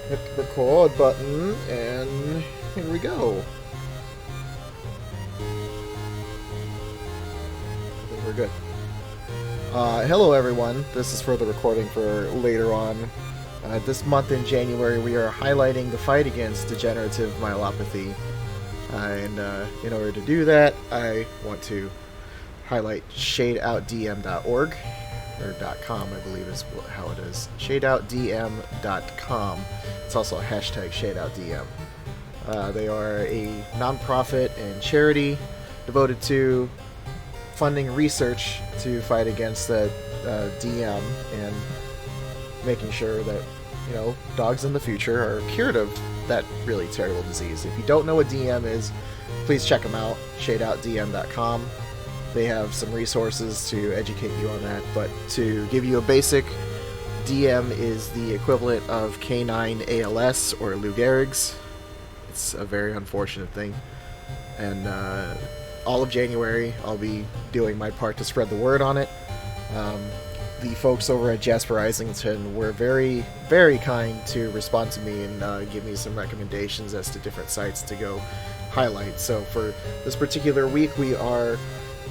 Hit the record button, and here we go. I think we're good. Hello everyone, this is for the recording for later on. This month in January we are highlighting the fight against degenerative myelopathy. And in order to do that, I want to highlight shadeoutdm.org, or .com I believe is how it is. shadeoutdm.com. It's also a hashtag shadeoutdm. They are a non-profit and charity devoted to funding research to fight against the DM and making sure that, you know, dogs in the future are cured of that really terrible disease. If you don't know what DM is, please check them out, shadeoutdm.com. They have some resources to educate you on that, but to give you a basic, DM is the equivalent of canine ALS or Lou Gehrig's. It's a very unfortunate thing, and all of January I'll be doing my part to spread the word on it. The folks over at Jasper Islington were very, very kind to respond to me and give me some recommendations as to different sites to go highlight. So for this particular week, we are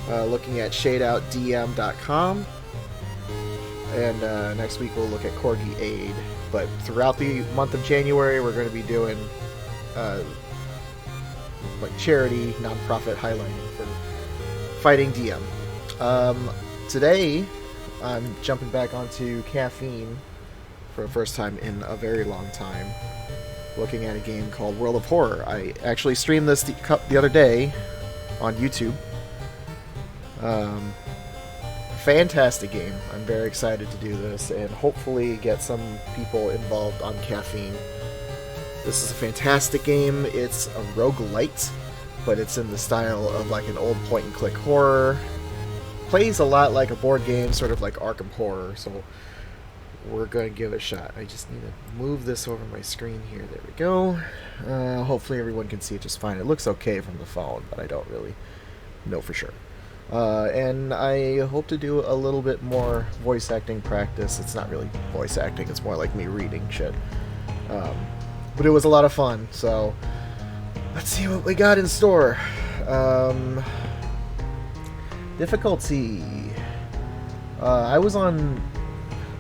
looking at shadeoutdm.com, and next week we'll look at Corgi Aid. But throughout the month of January, we're going to be doing like charity, non-profit highlighting for fighting DM. Today, I'm jumping back onto caffeine for the first time in a very long time, looking at a game called World of Horror. I actually streamed this the other day on YouTube. Fantastic game. I'm very excited to do this and hopefully get some people involved on caffeine. This is a fantastic game. It's a roguelite, but it's in the style of like an old point-and-click horror. Plays a lot like a board game, sort of like Arkham Horror, so we're going to give it a shot. I just need to move this over my screen here. There we go. Hopefully everyone can see it just fine. It looks okay from the phone, but I don't really know for sure. And I hope to do a little bit more voice acting practice. It's not really voice acting, it's more like me reading shit. But it was a lot of fun, so let's see what we got in store. Difficulty. I was on,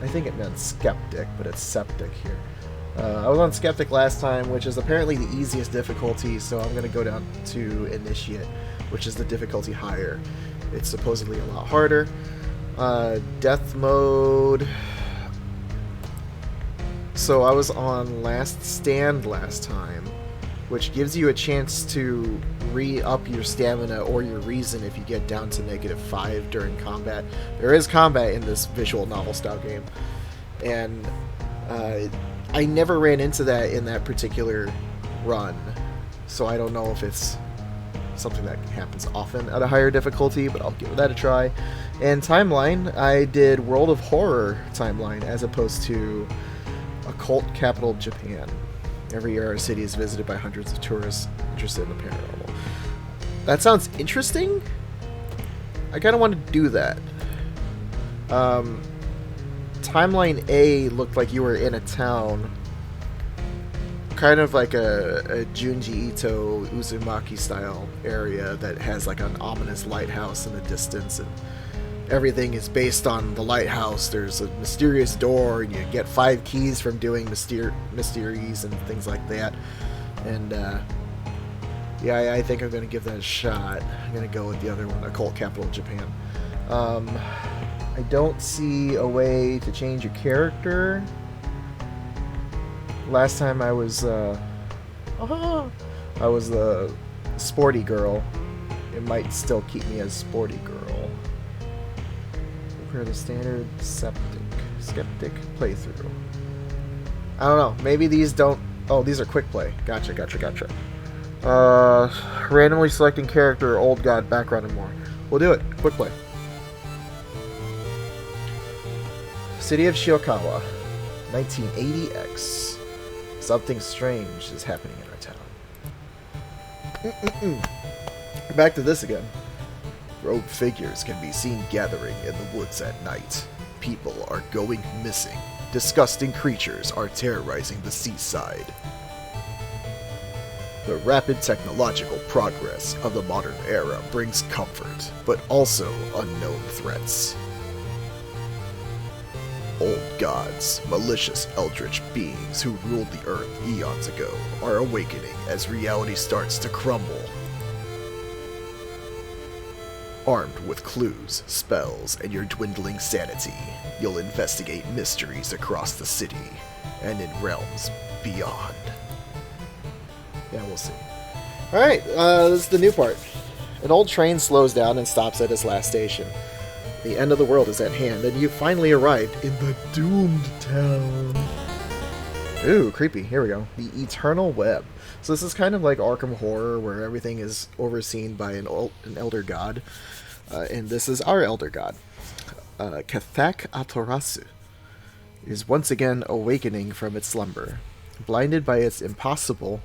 I think it meant Skeptic, but it's Septic here. I was on Skeptic last time, which is apparently the easiest difficulty, so I'm going to go down to Initiate, which is the difficulty higher. It's supposedly a lot harder. Death mode. So I was on Last Stand last time, which gives you a chance to re-up your stamina or your reason if you get down to -5 during combat. There is combat in this visual novel style game, and I never ran into that in that particular run, so I don't know if it's something that happens often at a higher difficulty, but I'll give that a try. And timeline, I did World of Horror timeline as opposed to Occult Capital of Japan. Every year our city is visited by hundreds of tourists interested in the paranormal. That sounds interesting. I kind of want to do that. Timeline A looked like you were in a town, kind of like a Junji Ito Uzumaki style area that has like an ominous lighthouse in the distance, and everything is based on the lighthouse. There's a mysterious door, and you get 5 keys from doing mysteries and things like that. And yeah, I think I'm going to give that a shot. I'm going to go with the other one, Occult Capital of Japan. I don't see a way to change your character. Last time I was the sporty girl. It might still keep me as sporty girl. Prepare the standard skeptic playthrough. I don't know. Maybe these don't. Oh, these are quick play. Gotcha. Randomly selecting character, old god, background, and more. We'll do it. Quick play. City of Shiokawa, 1980X. Something strange is happening in our town. Back to this again. Rogue figures can be seen gathering in the woods at night. People are going missing. disgusting creatures are terrorizing the seaside. The rapid technological progress of the modern era brings comfort, but also unknown threats. Old gods, malicious eldritch beings who ruled the earth eons ago, are awakening as reality starts to crumble. Armed with clues, spells, and your dwindling sanity, you'll investigate mysteries across the city and in realms beyond. Yeah, we'll see. Alright, this is the new part. An old train slows down and stops at its last station. The end of the world is at hand, and you finally arrived in the doomed town. Ooh, creepy. Here we go. The Eternal Web. So this is kind of like Arkham Horror, where everything is overseen by an elder god. And this is our elder god. Cthac Atorasu is once again awakening from its slumber. Blinded by its impossible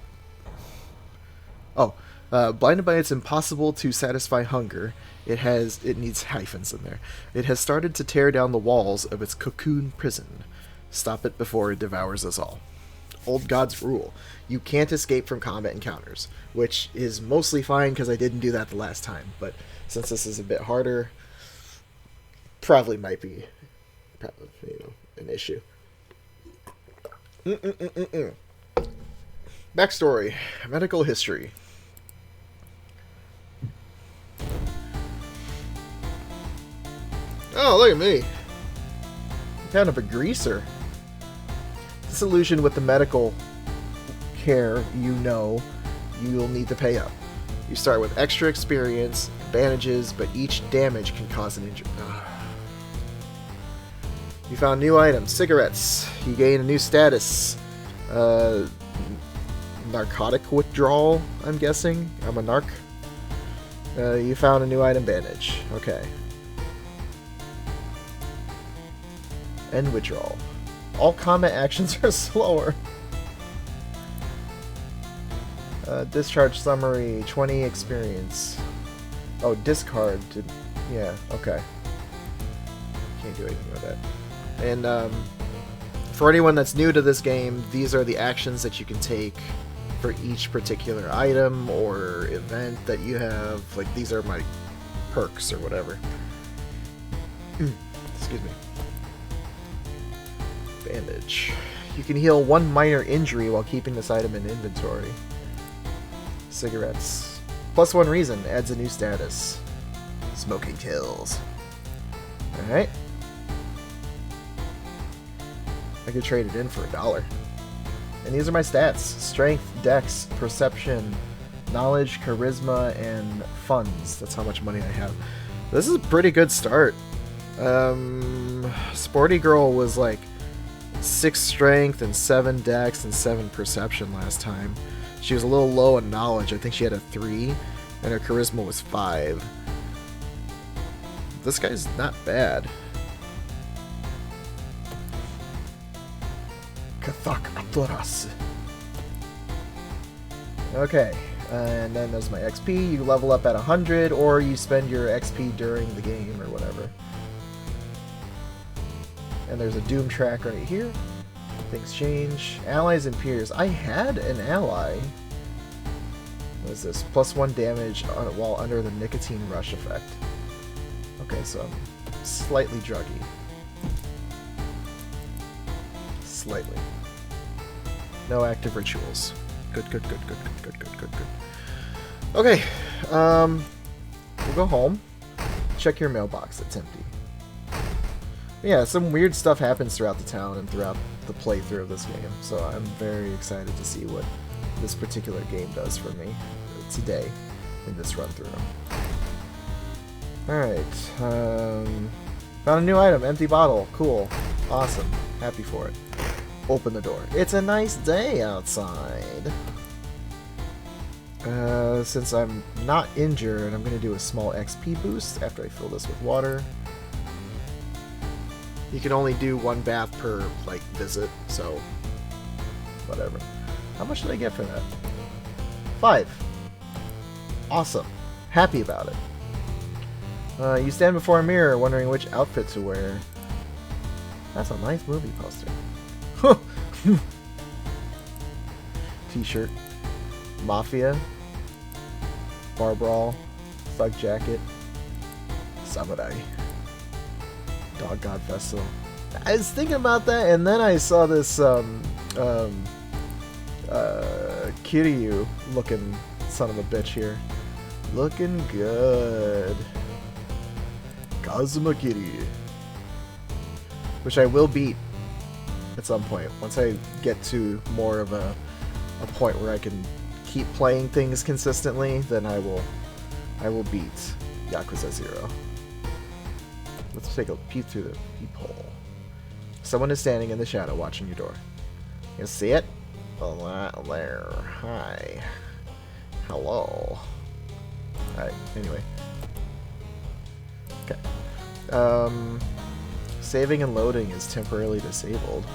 to satisfy hunger, it needs hyphens in there. It has started to tear down the walls of its cocoon prison. Stop it before it devours us all. Old gods rule. You can't escape from combat encounters, which is mostly fine because I didn't do that the last time, but since this is a bit harder, probably might be an issue. Backstory. Medical history. Oh, look at me. I'm kind of a greaser. Disillusioned with the medical care, you'll need to pay up. You start with extra experience, bandages, but each damage can cause an injury. You found new items, cigarettes. You gain a new status. Narcotic withdrawal, I'm guessing. I'm a narc. You found a new item, bandage. Okay. End withdrawal. All combat actions are slower. Discharge summary, 20 experience. Oh, discard. Yeah, okay. Can't do anything with that. And for anyone that's new to this game, these are the actions that you can take for each particular item or event that you have. Like, these are my perks or whatever. Excuse me. Bandage. You can heal one minor injury while keeping this item in inventory. Cigarettes. Plus one reason. Adds a new status. Smoking kills. Alright. I could trade it in for $1. And these are my stats. Strength, dex, perception, knowledge, charisma, and funds. That's how much money I have. This is a pretty good start. Sporty Girl was like 6 strength and 7 dex and 7 perception last time. She was a little low in knowledge. I think she had a 3, and her charisma was 5. This guy's not bad. Cthac Atorasu. Okay, and then there's my XP. You level up at 100, or you spend your XP during the game, or whatever. And there's a Doom track right here. Things change. Allies and peers. I had an ally. What is this? +1 damage while under the nicotine rush effect. Okay, so I'm slightly druggy. Slightly. No active rituals. Good. Okay, we'll go home. Check your mailbox. It's empty. Yeah, some weird stuff happens throughout the town and throughout the playthrough of this game, so I'm very excited to see what this particular game does for me today in this run-through. Alright, found a new item, empty bottle, cool, awesome, happy for it. Open the door. It's a nice day outside. Since I'm not injured, I'm going to do a small XP boost after I fill this with water. You can only do 1 bath per, like, visit, so whatever. How much did I get for that? 5. Awesome. Happy about it. You stand before a mirror wondering which outfit to wear. That's a nice movie poster. T-shirt. Mafia. Bar brawl. Thug jacket. Samurai. Dog God Vessel. I was thinking about that, and then I saw this Kiryu looking son of a bitch here. Looking good. Kazuma Kiryu. Which I will beat at some point. Once I get to more of a point where I can keep playing things consistently, then I will beat Yakuza 0. Let's take a peek through the peephole. Someone is standing in the shadow watching your door. You see it? Oh, there. Hi. Hello. Alright, anyway. Okay. Saving and loading is temporarily disabled.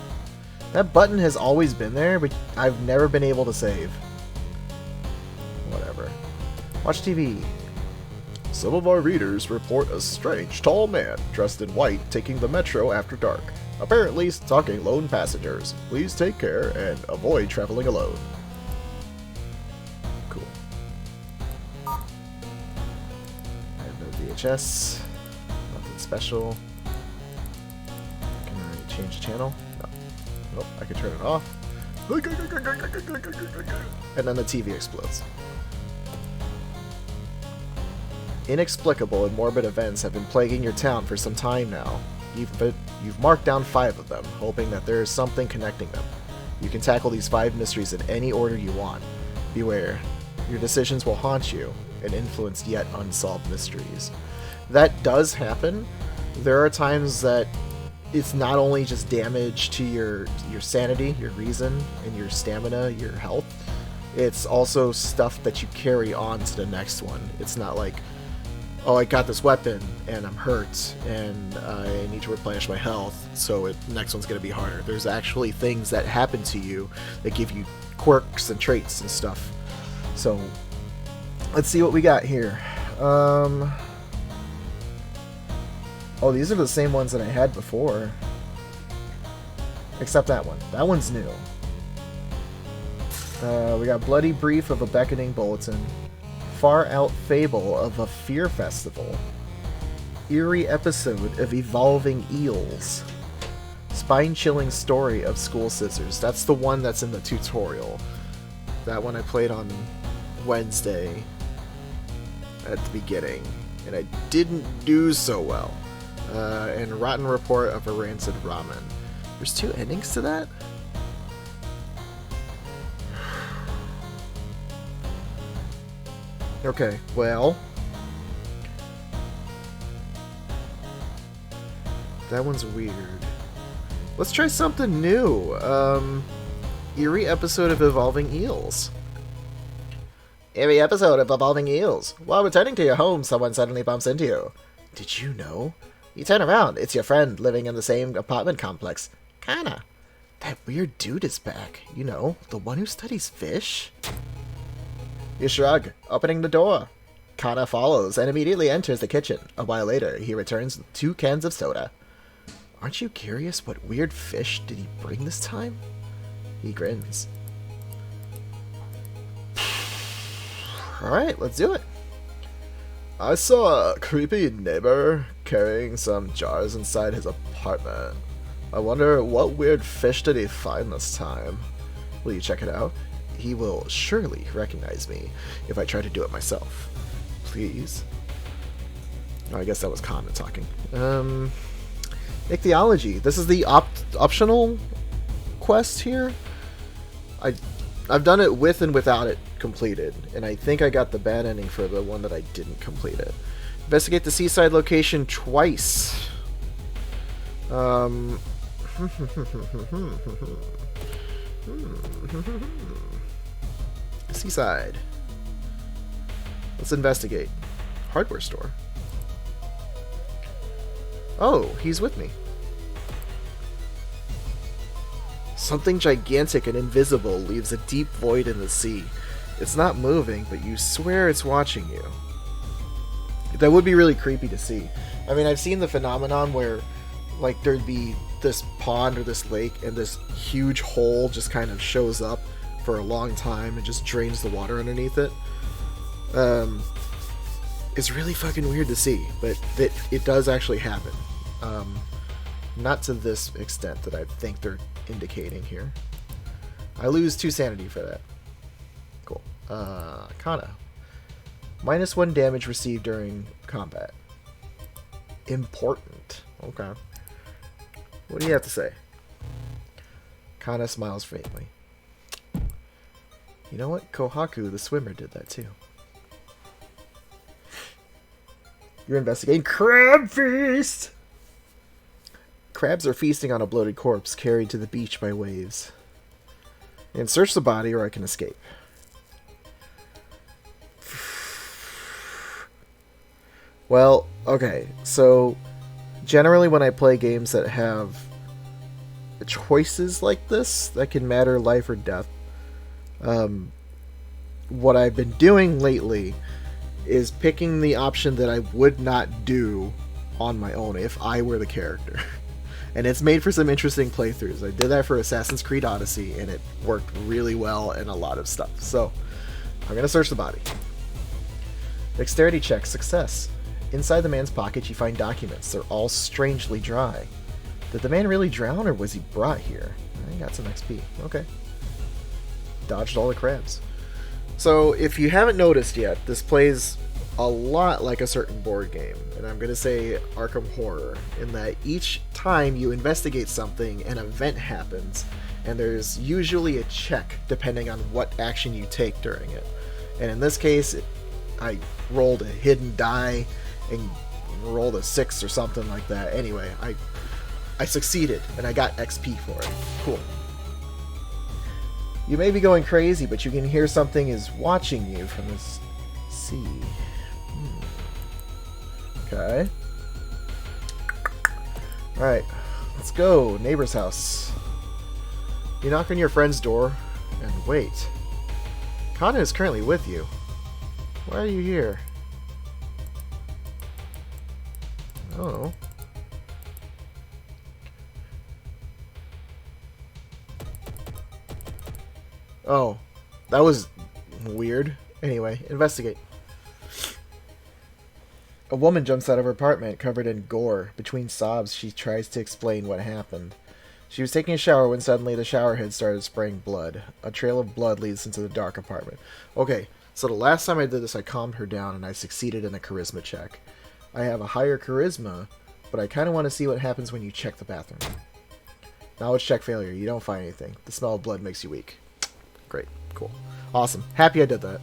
That button has always been there, but I've never been able to save. Whatever. Watch TV. Some of our readers report a strange, tall man dressed in white taking the metro after dark. Apparently stalking lone passengers. Please take care and avoid traveling alone. Cool. I have no VHS. Nothing special. Can I change the channel? No. Nope, I can turn it off. And then the TV explodes. Inexplicable and morbid events have been plaguing your town for some time now. You've marked down 5 of them, hoping that there is something connecting them. You can tackle these 5 mysteries in any order you want. Beware, your decisions will haunt you and influence yet unsolved mysteries. That does happen. There are times that it's not only just damage to your sanity, your reason, and your stamina, your health. It's also stuff that you carry on to the next one. It's not like, oh, I got this weapon and I'm hurt and I need to replenish my health, so the next one's going to be harder. There's actually things that happen to you that give you quirks and traits and stuff. So let's see what we got here. Oh, these are the same ones that I had before. Except that one. That one's new. We got Bloody Brief of a Beckoning Bulletin. Far Out Fable of a Fear Festival. Eerie Episode of Evolving Eels. Spine-Chilling Story of School Scissors. That's the one that's in the tutorial. That one I played on Wednesday at the beginning, and I didn't do so well. And Rotten Report of a Rancid Ramen. There's 2 endings to that? Okay, well, that one's weird. Let's try something new. Eerie Episode of Evolving Eels. Eerie Episode of Evolving Eels. While returning to your home, someone suddenly bumps into you. Did you know? You turn around, it's your friend living in the same apartment complex. Kinda. That weird dude is back. You know, the one who studies fish? You shrug, opening the door. Kana follows and immediately enters the kitchen. A while later, he returns with 2 cans of soda. Aren't you curious what weird fish did he bring this time? He grins. Alright, let's do it. I saw a creepy neighbor carrying some jars inside his apartment. I wonder what weird fish did he find this time? Will you check it out? He will surely recognize me if I try to do it myself. Please. Oh, I guess that was Kana talking. Ichthyology. This is the optional quest here. I've done it with and without it completed, and I think I got the bad ending for the one that I didn't complete it. Investigate the seaside location twice. Seaside. Let's investigate. Hardware store. Oh, he's with me. Something gigantic and invisible leaves a deep void in the sea. It's not moving, but you swear it's watching you. That would be really creepy to see. I mean, I've seen the phenomenon where, like, there'd be this pond or this lake, and this huge hole just kind of shows up for a long time and just drains the water underneath it. It's really fucking weird to see, but it does actually happen. Not to this extent that I think they're indicating here. I lose 2 sanity for that. Cool. Kana. -1 damage received during combat. Important. Okay. What do you have to say? Kana smiles faintly. You know what? Kohaku, the swimmer, did that too. You're investigating Crab Feast! Crabs are feasting on a bloated corpse carried to the beach by waves. And search the body or I can escape. Well, okay, so generally when I play games that have choices like this that can matter life or death, what I've been doing lately is picking the option that I would not do on my own if I were the character. And it's made for some interesting playthroughs. I did that for Assassin's Creed Odyssey, and it worked really well in a lot of stuff. So, I'm going to search the body. Dexterity check, success. Inside the man's pocket, you find documents. They're all strangely dry. Did the man really drown, or was he brought here? I got some XP. Okay. Dodged all the crabs. So, if you haven't noticed yet, this plays a lot like a certain board game. And I'm going to say Arkham Horror, in that each time you investigate something, an event happens, and there's usually a check depending on what action you take during it. And in this case, I rolled a hidden die and rolled a 6 or something like that. Anyway, I succeeded, and I got XP for it. Cool. You may be going crazy, but you can hear something is watching you from this sea. Okay. Alright, let's go. Neighbor's house. You knock on your friend's door, and wait. Kana is currently with you. Why are you here? Oh. Oh. That was weird. Anyway, investigate. A woman jumps out of her apartment covered in gore. Between sobs, she tries to explain what happened. She was taking a shower when suddenly the shower head started spraying blood. A trail of blood leads into the dark apartment. Okay, so the last time I did this, I calmed her down and I succeeded in a charisma check. I have a higher charisma, but I kind of want to see what happens when you check the bathroom. Knowledge check failure. You don't find anything. The smell of blood makes you weak. Great. Cool. Awesome. Happy I did that.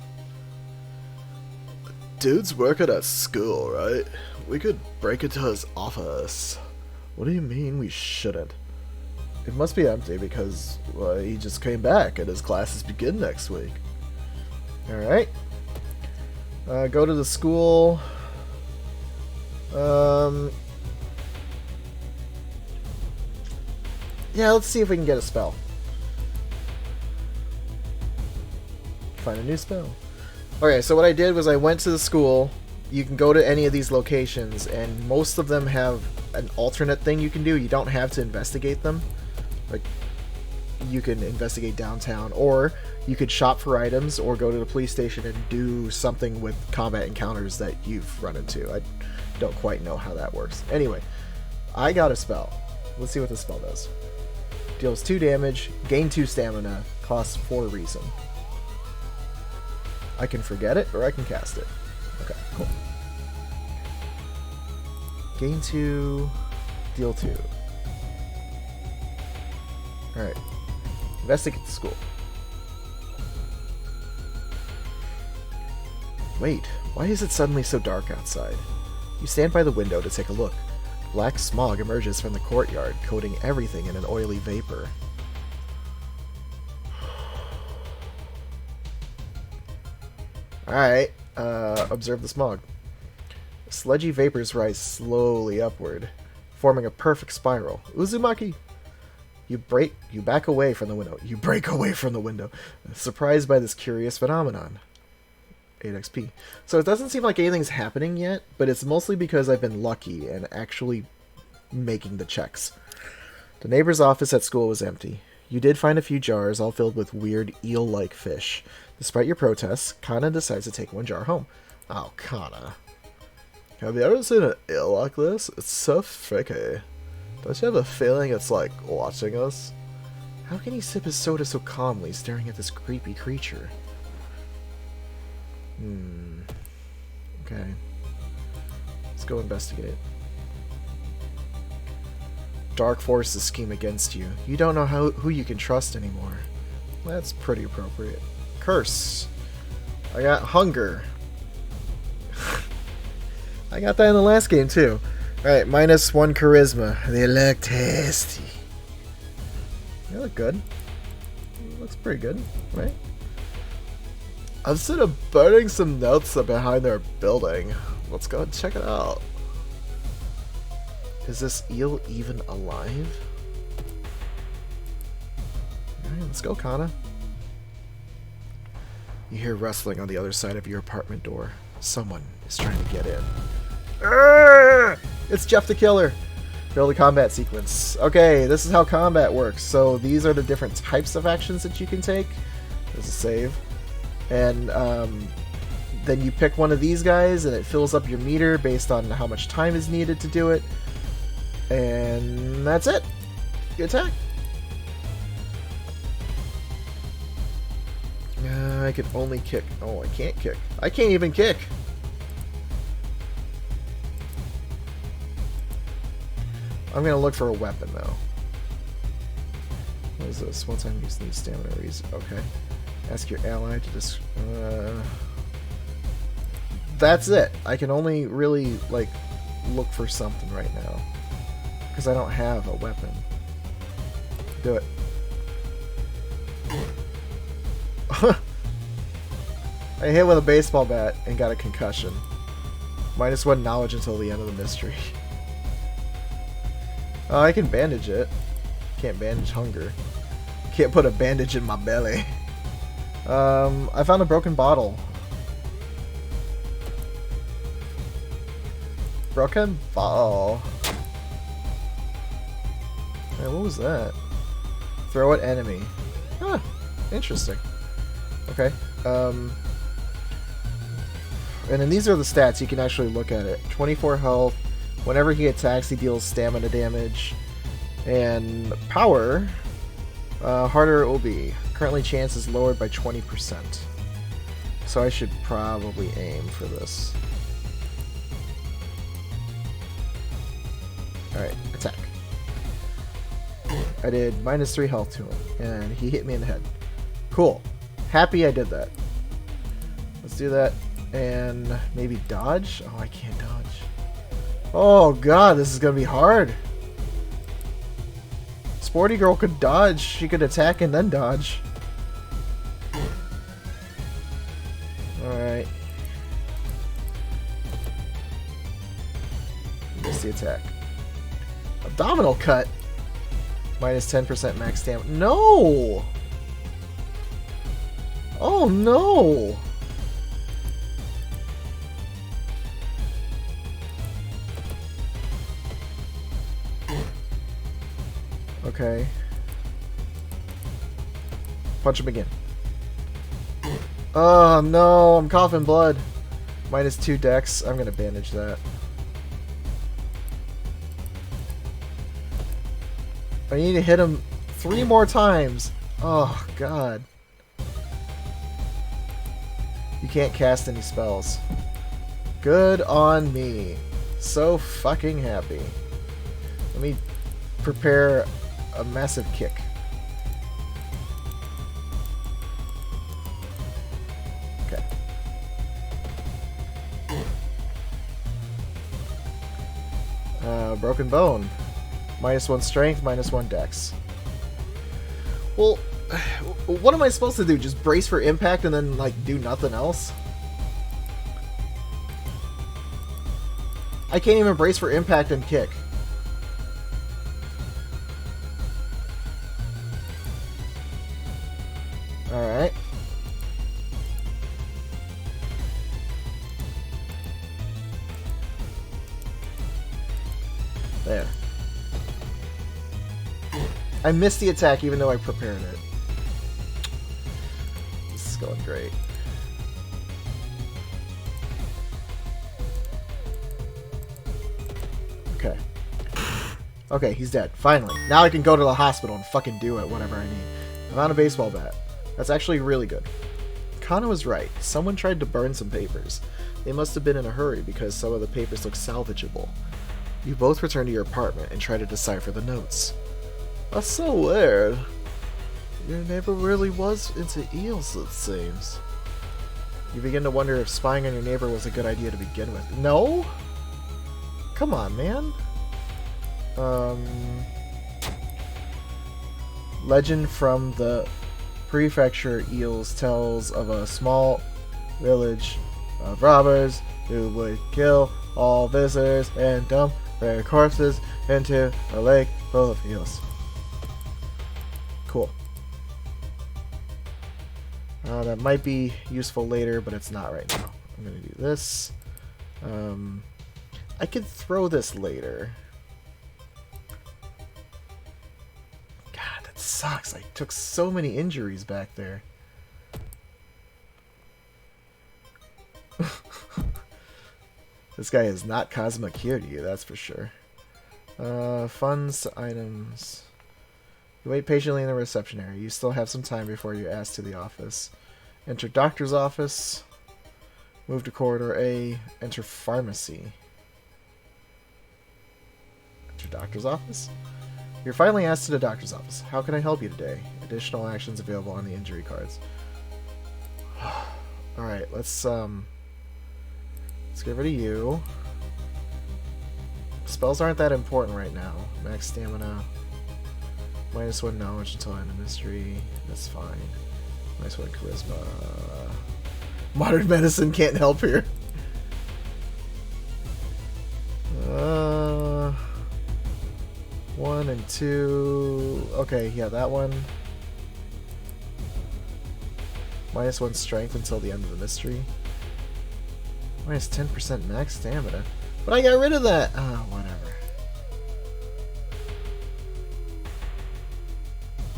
Dudes work at a school, right? We could break into his office. What do you mean we shouldn't? It must be empty because, well, he just came back and his classes begin next week. Alright. Go to the school. Yeah, let's see if we can get a spell. Find a new spell. Okay, so what I did was I went to the school. You can go to any of these locations, and most of them have an alternate thing you can do. You don't have to investigate them. Like, you can investigate downtown, or you could shop for items, or go to the police station and do something with combat encounters that you've run into. I don't quite know how that works. Anyway, I got a spell. Let's see what this spell does. Deals 2 damage, gain 2 stamina, costs 4 reason. I can forget it, or I can cast it. Okay, cool. Gain 2, deal 2. Alright. Investigate the school. Wait, why is it suddenly so dark outside? You stand by the window to take a look. Black smog emerges from the courtyard, coating everything in an oily vapor. Alright, observe the smog. Sludgy vapors rise slowly upward, forming a perfect spiral. Uzumaki! You back away from the window. You break away from the window, surprised by this curious phenomenon. 8 XP. So it doesn't seem like anything's happening yet, but it's mostly because I've been lucky and actually making the checks. The neighbor's office at school was empty. You did find a few jars, all filled with weird eel-like fish. Despite your protests, Kana decides to take one jar home. Oh, Kana. Have you ever seen an eel like this? It's so freaky. Don't you have a feeling it's like watching us? How can he sip his soda so calmly, staring at this creepy creature? Okay. Let's go investigate. Dark forces scheme against you. You don't know who you can trust anymore. That's pretty appropriate. Curse. I got hunger. I got that in the last game too. Alright, -1 charisma. They look tasty. They look good. Looks pretty good, right? Instead of burning some notes behind their building, let's go and check it out. Is this eel even alive? Alright, let's go, Kana. You hear rustling on the other side of your apartment door. Someone is trying to get in. It's Jeff the Killer. Build a combat sequence. Okay, this is how combat works. So these are the different types of actions that you can take. There's a save. And then you pick one of these guys and it fills up your meter based on how much time is needed to do it. And that's it. You attack. I can only kick. Oh, I can't kick. I can't even kick. I'm gonna look for a weapon though. What is this? One time use needs stamina reason. Okay. Ask your ally to just. That's it. I can only really like look for something right now because I don't have a weapon. Do it. I hit with a baseball bat and got a concussion. -1 knowledge until the end of the mystery. Oh, I can bandage it. Can't bandage hunger. Can't put a bandage in my belly. I found a broken bottle. Broken bottle. Hey, what was that? Throw at enemy. Huh. Interesting. Okay. And then these are the stats. You can actually look at it. 24 health. Whenever he attacks, he deals stamina damage. And power. Harder it will be. Currently, chance is lowered by 20%. So I should probably aim for this. Alright, attack. I did -3 health to him. And he hit me in the head. Cool. Happy I did that. Let's do that. And maybe dodge? Oh, I can't dodge. Oh god, this is gonna be hard. Sporty girl could dodge. She could attack and then dodge. Alright. Missed the attack. Abdominal cut. -10% max damage. No! Oh no! Okay. Punch him again. Oh no, I'm coughing blood. -2 dex. I'm gonna bandage that. I need to hit him 3 more times. Oh god. You can't cast any spells. Good on me. So fucking happy. Let me prepare a massive kick. Okay. Broken bone. -1 strength, -1 dex. Well, what am I supposed to do? Just brace for impact and then, like, do nothing else? I can't even brace for impact and kick. Alright. There. I missed the attack even though I prepared it. This is going great. Okay. Okay, he's dead. Finally. Now I can go to the hospital and fucking do it, whatever I need. I'm on a baseball bat. That's actually really good. Kana was right. Someone tried to burn some papers. They must have been in a hurry because some of the papers look salvageable. You both return to your apartment and try to decipher the notes. That's so weird. Your neighbor really was into eels, it seems. You begin to wonder if spying on your neighbor was a good idea to begin with. No? Come on, man. Legend from the prefecture eels tells of a small village of robbers who would kill all visitors and dump their corpses into a lake full of eels. Cool. That might be useful later, but it's not right now. I'm going to do this. I could throw this later. God, that sucks. I took so many injuries back there. This guy is not Cosmic Kiryu, that's for sure. Funds, items. You wait patiently in the reception area. You still have some time before you ask to the office. Enter doctor's office. Move to corridor A. Enter pharmacy. Enter doctor's office. You're finally asked to the doctor's office. How can I help you today? Additional actions available on the injury cards. Alright, let's get rid of you. Spells aren't that important right now. Max stamina. -1 knowledge until end of mystery. That's fine. -1 charisma. Modern medicine can't help here. 1 and 2. Okay, yeah, that one. -1 strength until the end of the mystery. -10% max stamina. But I got rid of that! Oh, whatever.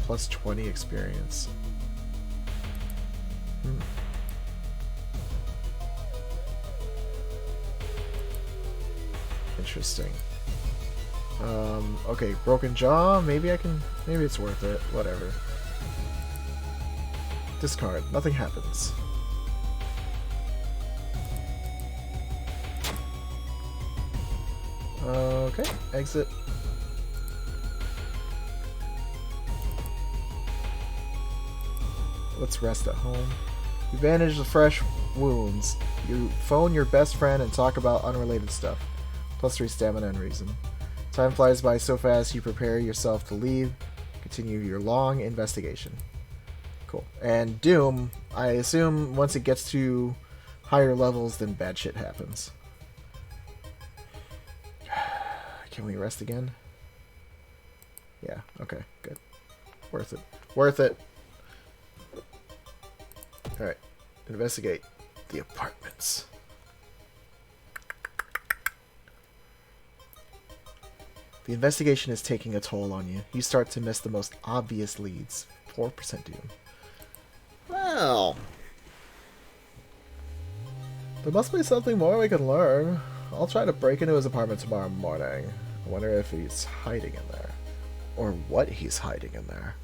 +20 experience. Interesting. Okay, broken jaw. Maybe I can... Maybe it's worth it. Whatever. Discard. Nothing happens. Okay, exit. Let's rest at home. You bandage the fresh wounds. You phone your best friend and talk about unrelated stuff. +3 stamina and reason. Time flies by so fast you prepare yourself to leave. Continue your long investigation. Cool. And Doom, I assume once it gets to higher levels, then bad shit happens. Can we rest again? Yeah, okay, good. Worth it. Worth it! Alright, investigate the apartments. The investigation is taking a toll on you. You start to miss the most obvious leads. 4% Doom. Well, there must be something more we can learn. I'll try to break into his apartment tomorrow morning. I wonder if he's hiding in there. Or what he's hiding in there.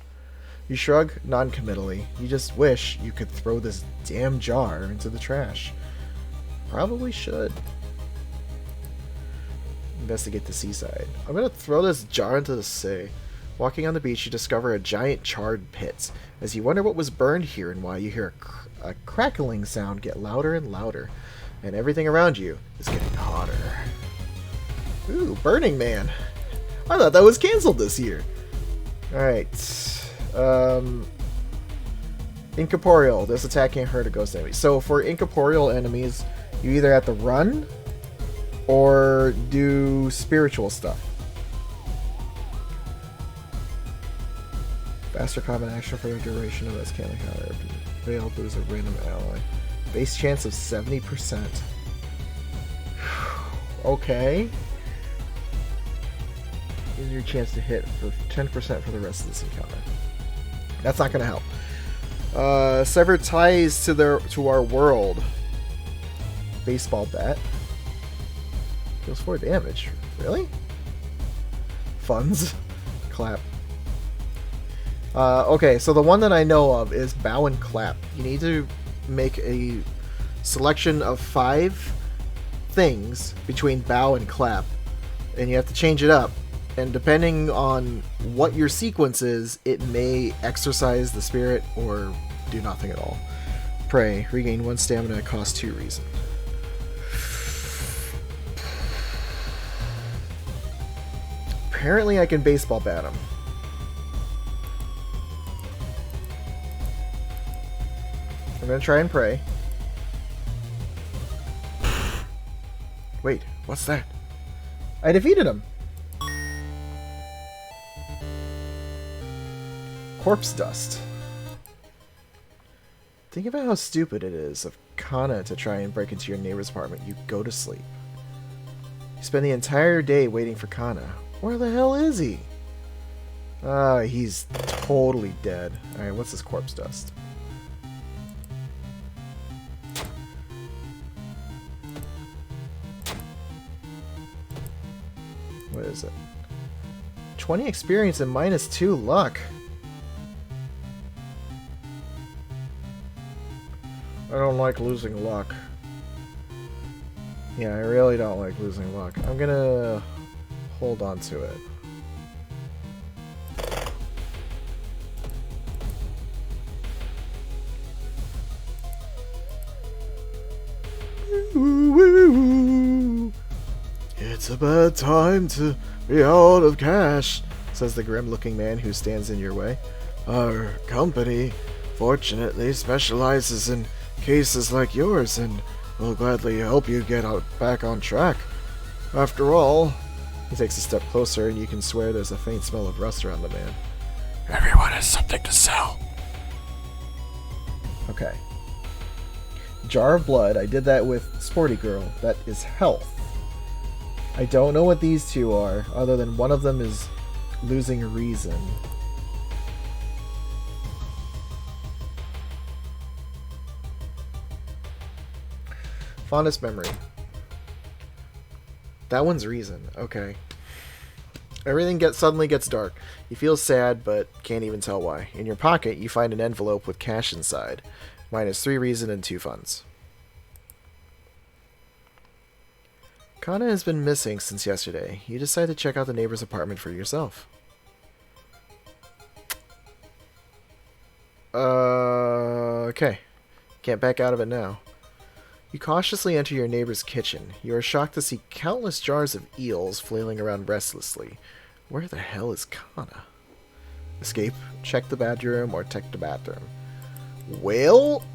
You shrug non-committally. You just wish you could throw this damn jar into the trash. Probably should. Investigate the seaside. I'm gonna throw this jar into the sea. Walking on the beach, you discover a giant charred pit. As you wonder what was burned here and why, you hear a crackling sound get louder and louder. And everything around you is getting hotter. Ooh, Burning Man. I thought that was canceled this year. Alright. Incorporeal. This attack can't hurt a ghost enemy. So for incorporeal enemies, you either have to run or do spiritual stuff. Faster combat action for the duration of this can't encounter. Fail, lose a random ally. Base chance of 70%. Okay. is your chance to hit for 10% for the rest of this encounter. That's not going to help. Sever ties to our world. Baseball bat. Deals 4 damage. Really? Funds. Clap. Okay, so the one that I know of is bow and clap. You need to make a selection of 5 things between bow and clap, and you have to change it up. And depending on what your sequence is, it may exorcise the spirit or do nothing at all. Pray. Regain 1 stamina. Cost 2 reason. Apparently I can baseball bat him. I'm gonna try and pray. Wait, what's that? I defeated him! Corpse dust. Think about how stupid it is of Kana to try and break into your neighbor's apartment. You go to sleep. You spend the entire day waiting for Kana. Where the hell is he? He's totally dead. Alright, what's this corpse dust? What is it? 20 experience and minus 2 luck. I don't like losing luck. Yeah, I really don't like losing luck. I'm gonna hold on to it. It's a bad time to be out of cash, says the grim-looking man who stands in your way. Our company, fortunately, specializes in cases like yours and will gladly help you get back on track. After all, he takes a step closer and you can swear there's a faint smell of rust around the man. Everyone has something to sell. Okay. Jar of blood. I did that with Sporty Girl. That is health. I don't know what these two are, other than one of them is losing reason. Fondest memory. That one's reason. Okay. Everything suddenly gets dark. You feel sad, but can't even tell why. In your pocket, you find an envelope with cash inside. Minus 3 reason and 2 funds. Kana has been missing since yesterday. You decide to check out the neighbor's apartment for yourself. Okay. Can't back out of it now. You cautiously enter your neighbor's kitchen. You are shocked to see countless jars of eels flailing around restlessly. Where the hell is Kana? Escape, check the bedroom, or check the bathroom. Well...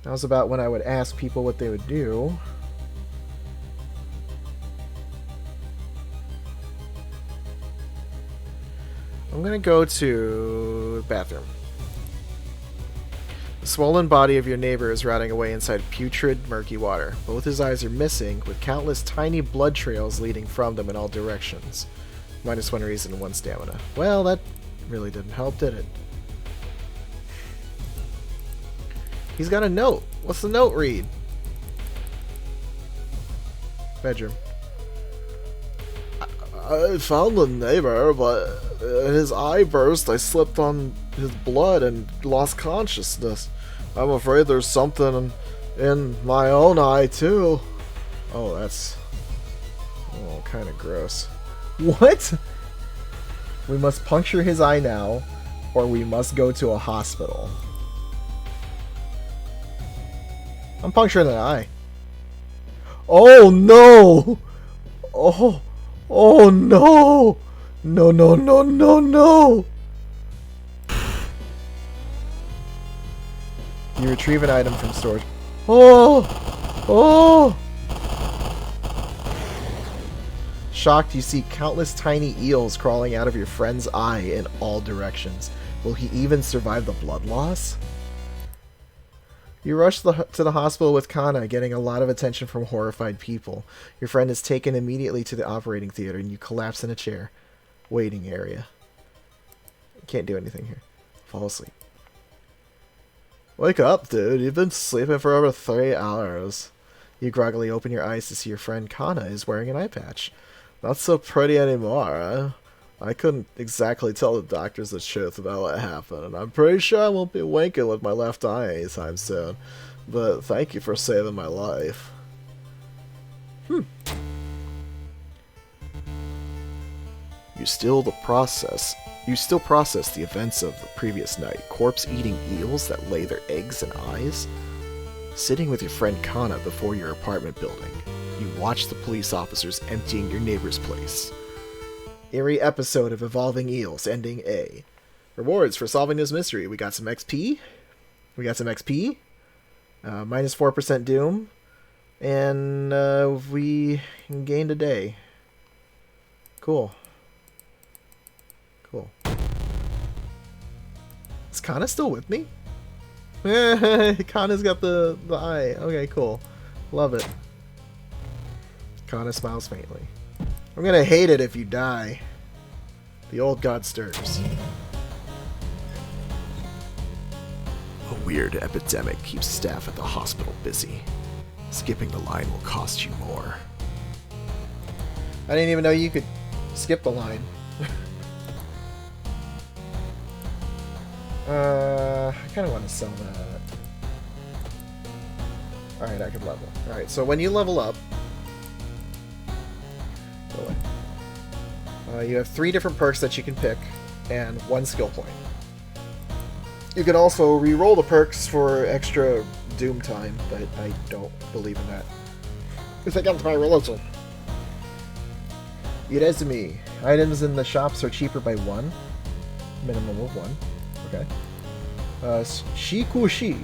Now's about when I would ask people what they would do. I'm gonna go to the bathroom. The swollen body of your neighbor is rotting away inside putrid, murky water. Both his eyes are missing, with countless tiny blood trails leading from them in all directions. Minus 1 reason and 1 stamina. Well, that really didn't help, did it? He's got a note. What's the note read? Bedroom. I found the neighbor, but in his eye burst, I slipped on his blood and lost consciousness. I'm afraid there's something in my own eye, too. Oh, that's... oh, kind of gross. What? We must puncture his eye now, or we must go to a hospital. I'm puncturing an eye. Oh, no! Oh... oh no! No, no, no, no, no! You retrieve an item from storage. Oh! Oh! Shocked, you see countless tiny eels crawling out of your friend's eye in all directions. Will he even survive the blood loss? You rush to the hospital with Kana, getting a lot of attention from horrified people. Your friend is taken immediately to the operating theater, and you collapse in a chair. Waiting area. Can't do anything here. Fall asleep. Wake up, dude. You've been sleeping for over 3 hours. You groggily open your eyes to see your friend Kana is wearing an eye patch. Not so pretty anymore, eh? I couldn't exactly tell the doctors the truth about what happened, and I'm pretty sure I won't be winking with my left eye anytime soon. But thank you for saving my life. You still process the events of the previous night. Corpse-eating eels that lay their eggs and eyes? Sitting with your friend Kana before your apartment building, you watch the police officers emptying your neighbor's place. Eerie episode of Evolving Eels, ending A. Rewards for solving this mystery. We got some XP. Minus 4% Doom. And we gained a day. Cool. Is Kana still with me? Kana's got the eye. Okay, cool. Love it. Kana smiles faintly. I'm gonna hate it if you die. The old god stirs. A weird epidemic keeps staff at the hospital busy. Skipping the line will cost you more. I didn't even know you could skip the line. I kind of want to sell that. Alright, I can level. Alright, so when you level up... Go away. You have 3 different perks that you can pick, and 1 skill point. You can also re-roll the perks for extra Doom time, but I don't believe in that. It's against my religion. Irezumi. Items in the shops are cheaper by 1. Minimum of 1. Okay. Shikushi.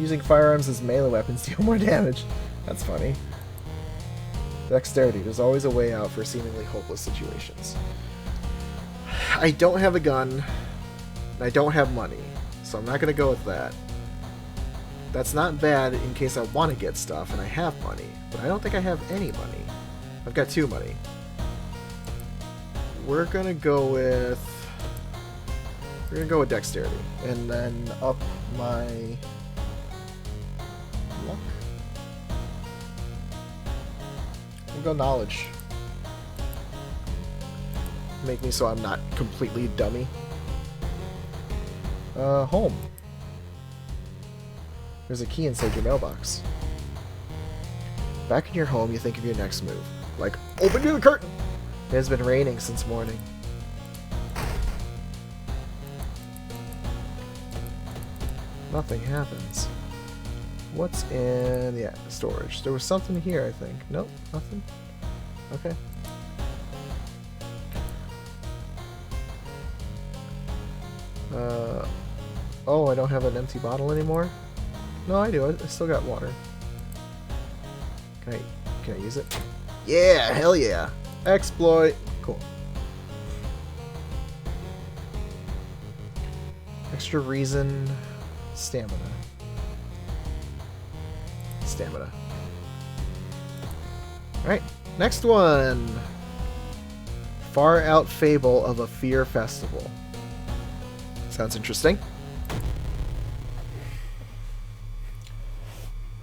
Using firearms as melee weapons deal more damage. That's funny. Dexterity. There's always a way out for seemingly hopeless situations. I don't have a gun. And I don't have money. So I'm not going to go with that. That's not bad in case I want to get stuff and I have money. But I don't think I have any money. I've got 2 money. We're going to go with... We're going to go with Dexterity. And then up my... luck. We'll go Knowledge. Make me so I'm not completely dummy. Home. There's a key inside your mailbox. Back in your home, you think of your next move. Like, open the curtain! It has been raining since morning. Nothing happens. What's in the storage? There was something here, I think. Nope, nothing. Okay. Oh, I don't have an empty bottle anymore? No, I do. I still got water. Can I use it? Yeah, hell yeah. Exploit. Cool. Extra reason. Stamina. Alright, next one. Far Out Fable of a Fear Festival. Sounds interesting.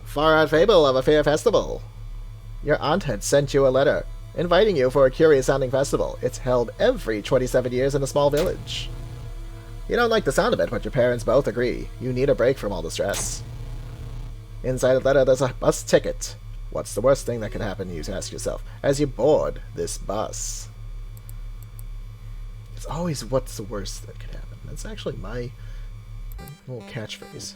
Far Out Fable of a Fear Festival. Your aunt had sent you a letter, inviting you for a curious-sounding festival. It's held every 27 years in a small village. You don't like the sound of it, but your parents both agree. You need a break from all the stress. Inside the letter, there's a bus ticket. What's the worst thing that could happen, you ask yourself, as you board this bus? It's always what's the worst that could happen. That's actually my little catchphrase.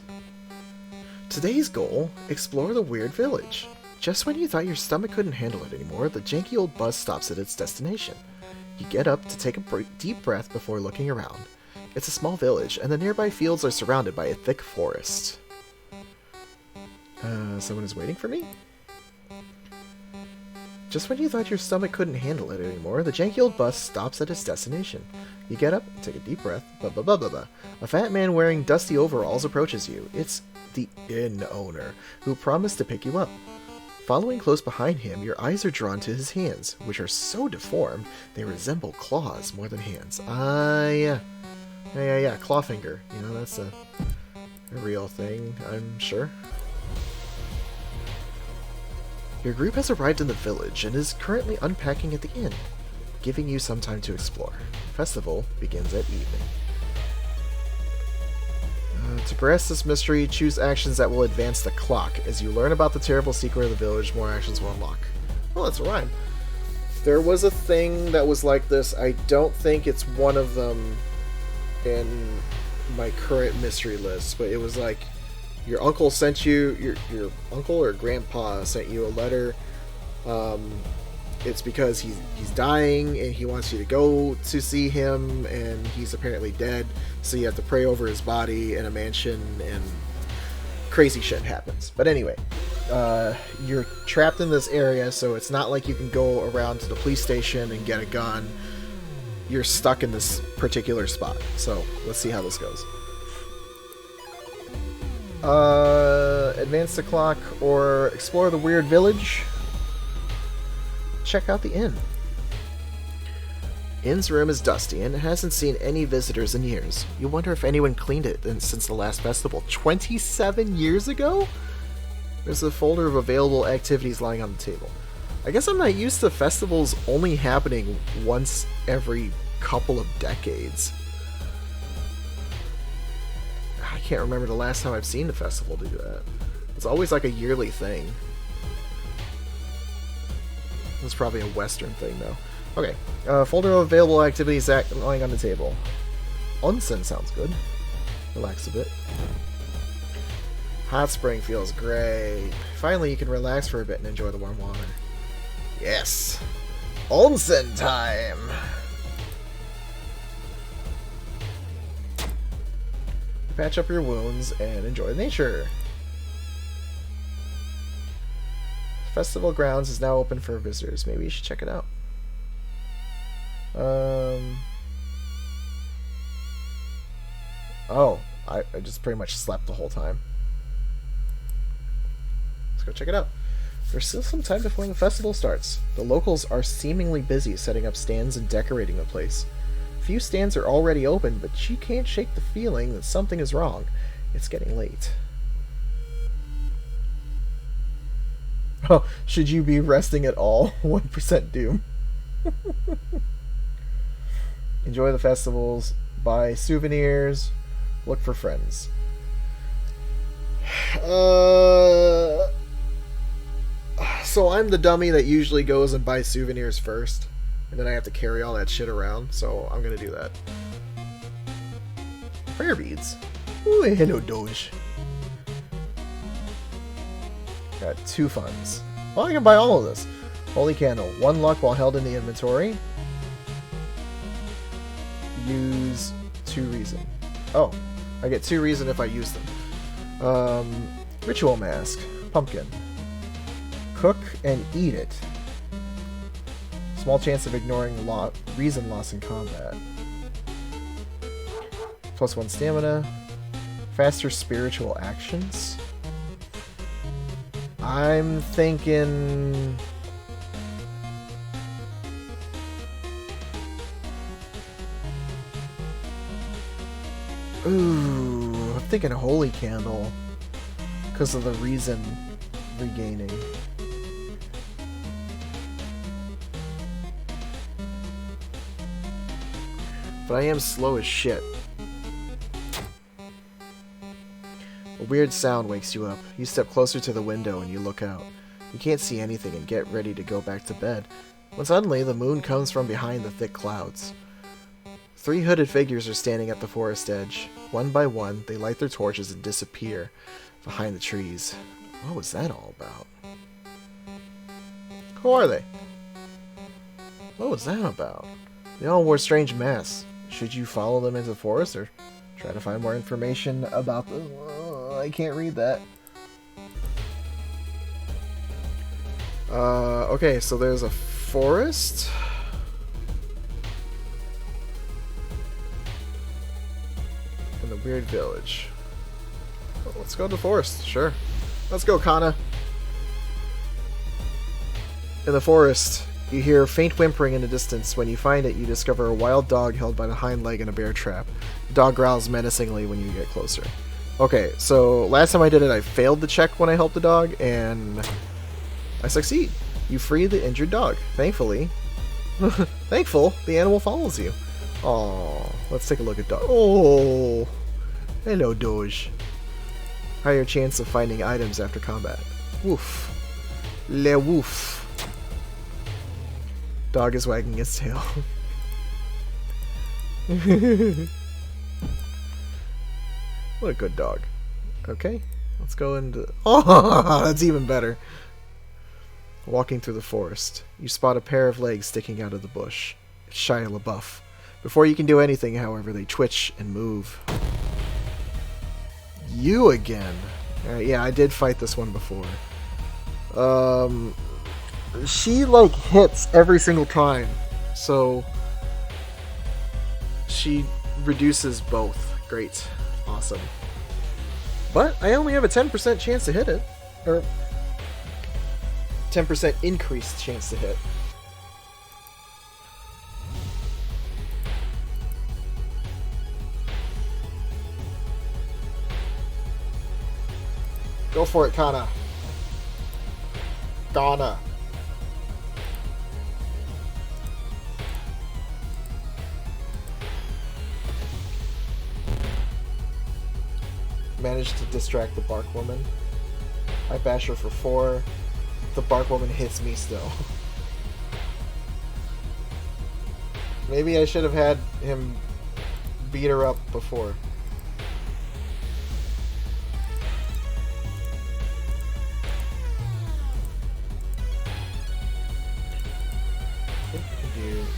Today's goal, explore the weird village. Just when you thought your stomach couldn't handle it anymore, the janky old bus stops at its destination. You get up to take a deep breath before looking around. It's a small village, and the nearby fields are surrounded by a thick forest. Someone is waiting for me? Just when you thought your stomach couldn't handle it anymore, the janky old bus stops at its destination. You get up, take a deep breath, blah blah blah blah blah. A fat man wearing dusty overalls approaches you. It's the inn owner, who promised to pick you up. Following close behind him, your eyes are drawn to his hands, which are so deformed they resemble claws more than hands. Yeah, clawfinger. You know, that's a real thing, I'm sure. Your group has arrived in the village and is currently unpacking at the inn, giving you some time to explore. The festival begins at evening. To grasp this mystery, choose actions that will advance the clock. As you learn about the terrible secret of the village, more actions will unlock. Well, that's a rhyme. There was a thing that was like this. I don't think it's one of them in my current mystery list, but it was like your uncle sent you, your uncle or grandpa sent you a letter. It's because he's dying and he wants you to go to see him, and he's apparently dead, so you have to pray over his body in a mansion, and crazy shit happens. But anyway, you're trapped in this area, so it's not like you can go around to the police station and get a gun. You're stuck in this particular spot. So let's see how this goes. Advance the clock or explore the weird village. Check out the inn. Inn's room is dusty and it hasn't seen any visitors in years. You wonder if anyone cleaned it since the last festival. 27 years ago? There's a folder of available activities lying on the table. I guess I'm not used to festivals only happening once every couple of decades. I can't remember the last time I've seen a festival do that. It's always like a yearly thing. It's probably a Western thing, though. Okay, folder of available activities lying on the table. Onsen sounds good. Relax a bit. Hot spring feels great. Finally, you can relax for a bit and enjoy the warm water. Yes! Onsen time! Patch up your wounds and enjoy nature. Festival grounds is now open for visitors. Maybe you should check it out. Oh, I just pretty much slept the whole time. Let's go check it out. There's still some time before the festival starts. The locals are seemingly busy setting up stands and decorating the place. Few stands are already open, but you can't shake the feeling that something is wrong. It's getting late. Oh, should you be resting at all? 1% doom. Enjoy the festivals, buy souvenirs, look for friends. So I'm the dummy that usually goes and buys souvenirs first, and then I have to carry all that shit around, so I'm gonna do that. Prayer beads. Ooh, hello, Doge. Got 2 funds. Well, I can buy all of this. Holy candle. 1 luck while held in the inventory. Use 2 reason. Oh, I get 2 reason if I use them. Ritual mask. Pumpkin. Cook and eat it. Small chance of ignoring reason loss in combat. +1 stamina. Faster spiritual actions. I'm thinking... Ooh, I'm thinking Holy Candle. Because of the reason regaining. But I am slow as shit. A weird sound wakes you up. You step closer to the window and you look out. You can't see anything and get ready to go back to bed, when suddenly the moon comes from behind the thick clouds. 3 hooded figures are standing at the forest edge. One by one, they light their torches and disappear behind the trees. What was that all about? Who are they? What was that about? They all wore strange masks. Should you follow them into the forest or try to find more information about them? I can't read that. Okay, so there's a forest. And the weird village. Well, let's go to the forest, sure. Let's go, Kana. In the forest, you hear faint whimpering in the distance. When you find it, you discover a wild dog held by the hind leg in a bear trap. The dog growls menacingly when you get closer. Okay, so last time I did it, I failed the check when I helped the dog, and I succeed. You free the injured dog. Thankfully. Thankful, the animal follows you. Oh, let's take a look at dog. Oh, hello, Doge. Higher chance of finding items after combat. Woof. Le woof. Dog is wagging his tail. What a good dog. Okay, let's go into... Oh, that's even better. Walking through the forest, you spot a pair of legs sticking out of the bush. It's Shia LaBeouf. Before you can do anything, however, they twitch and move. You again. Yeah, I did fight this one before. She, like, hits every single time. So, she reduces both. Great. Awesome. But I only have a 10% chance to hit it. Or 10% increased chance to hit. Go for it, Kana. Kana. Managed to distract the bark woman. I bash her for 4. The bark woman hits me still. Maybe I should have had him beat her up before.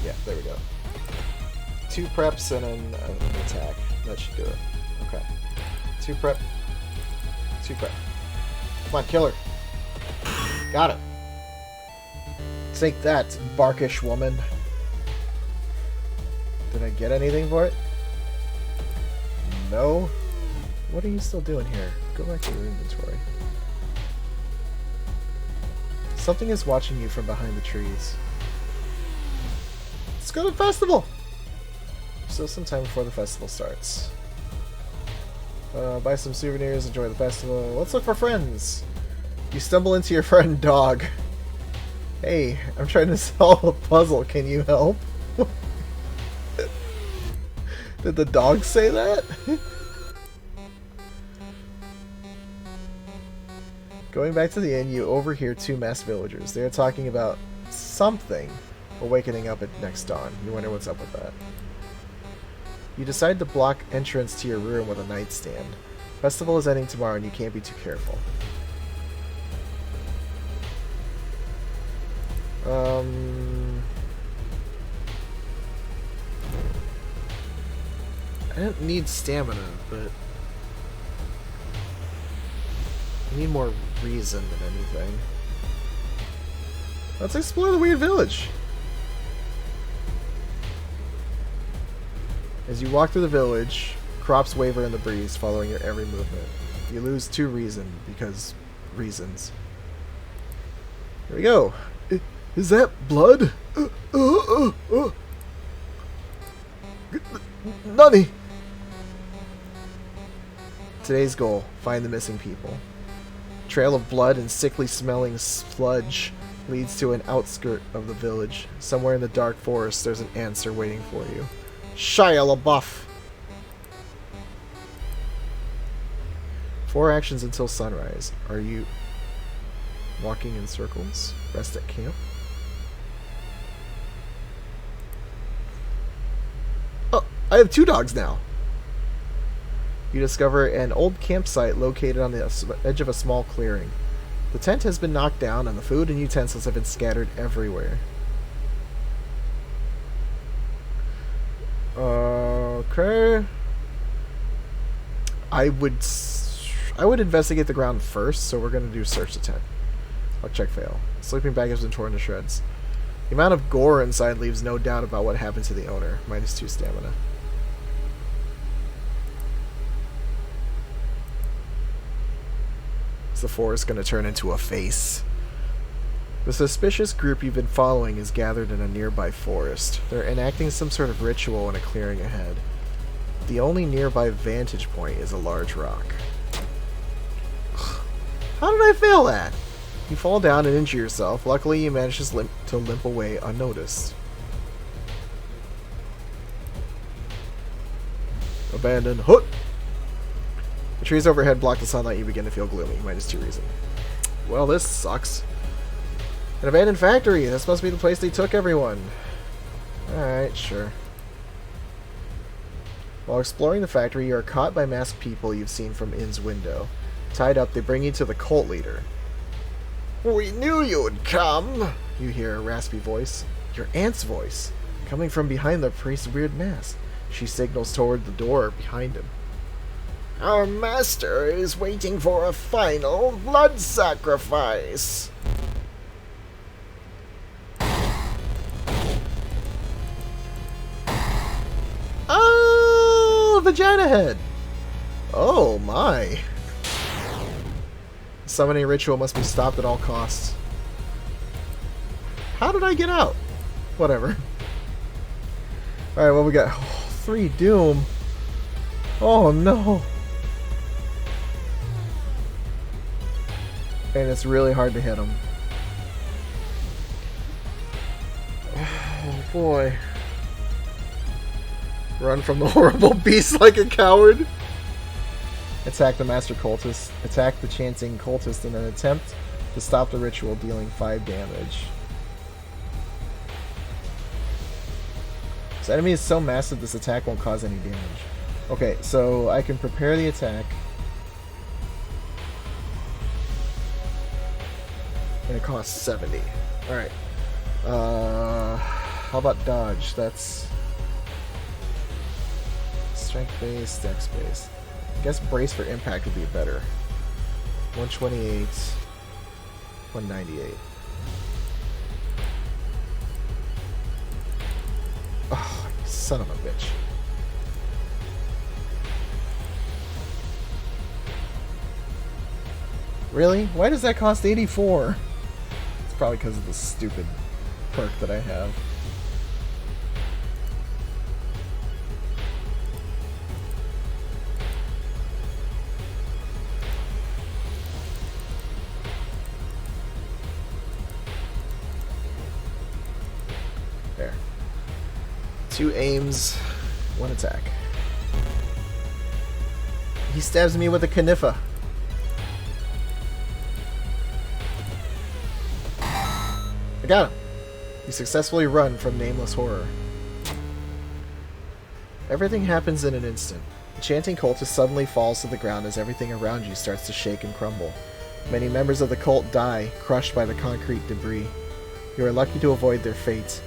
Yeah, there we go. 2 preps and an attack. That should do it. Okay. 2 prep. 2 prep. Come on, kill her. Got it. Take that, barkish woman. Did I get anything for it? No? What are you still doing here? Go back to your inventory. Something is watching you from behind the trees. Let's go to the festival! Still some time before the festival starts. Buy some souvenirs, enjoy the festival. Let's look for friends! You stumble into your friend Dog. Hey, I'm trying to solve a puzzle, can you help? Did the dog say that? Going back to the inn, you overhear 2 masked villagers. They are talking about something awakening up at next dawn. You wonder what's up with that. You decide to block entrance to your room with a nightstand. Festival is ending tomorrow and you can't be too careful. I don't need stamina, but I need more reason than anything. Let's explore the weird village. As you walk through the village, crops waver in the breeze following your every movement. You lose 2 reason because reasons. Here we go. Is that blood? Nani! Today's goal, find the missing people. Trail of blood and sickly smelling sludge leads to an outskirt of the village. Somewhere in the dark forest, there's an answer waiting for you. Shia LaBeouf! 4 actions until sunrise. Are you walking in circles? Rest at camp? Oh, I have 2 dogs now! You discover an old campsite located on the edge of a small clearing. The tent has been knocked down and the food and utensils have been scattered everywhere. Okay. I would investigate the ground first, so we're going to do search the tent. Luck check fail. Sleeping bag has been torn to shreds. The amount of gore inside leaves no doubt about what happened to the owner. -2 stamina. Is the forest going to turn into a face? The suspicious group you've been following is gathered in a nearby forest. They're enacting some sort of ritual in a clearing ahead. The only nearby vantage point is a large rock. How did I fail that? You fall down and injure yourself. Luckily, you manage to limp away unnoticed. Abandoned. Hoot! The trees overhead block the sunlight. You begin to feel gloomy. -2 reason. Well, this sucks. An abandoned factory. This must be the place they took everyone. Alright, sure. While exploring the factory, you are caught by masked people you've seen from Inn's window. Tied up, they bring you to the cult leader. We knew you'd come, you hear a raspy voice. Your aunt's voice, coming from behind the priest's weird mask. She signals toward the door behind him. Our master is waiting for a final blood sacrifice. Oh, vagina head. Oh my. The summoning ritual must be stopped at all costs. How did I get out? Whatever. Alright, well we got 3 Doom. Oh no. And it's really hard to hit him. Oh boy. Run from the horrible beast like a coward. Attack the master cultist. Attack the chanting cultist in an attempt to stop the ritual, dealing 5 damage. This enemy is so massive this attack won't cause any damage. Okay, so I can prepare the attack. And it costs 70. Alright. How about dodge? That's strength base, dex base. I guess brace for impact would be better. 128, 198. Oh, you son of a bitch. Really? Why does that cost 84? It's probably because of the stupid perk that I have. There. 2 aims, 1 attack. He stabs me with a Knifa. I got him. You successfully run from nameless horror. Everything happens in an instant. The chanting cultist suddenly falls to the ground as everything around you starts to shake and crumble. Many members of the cult die, crushed by the concrete debris. You are lucky to avoid their fate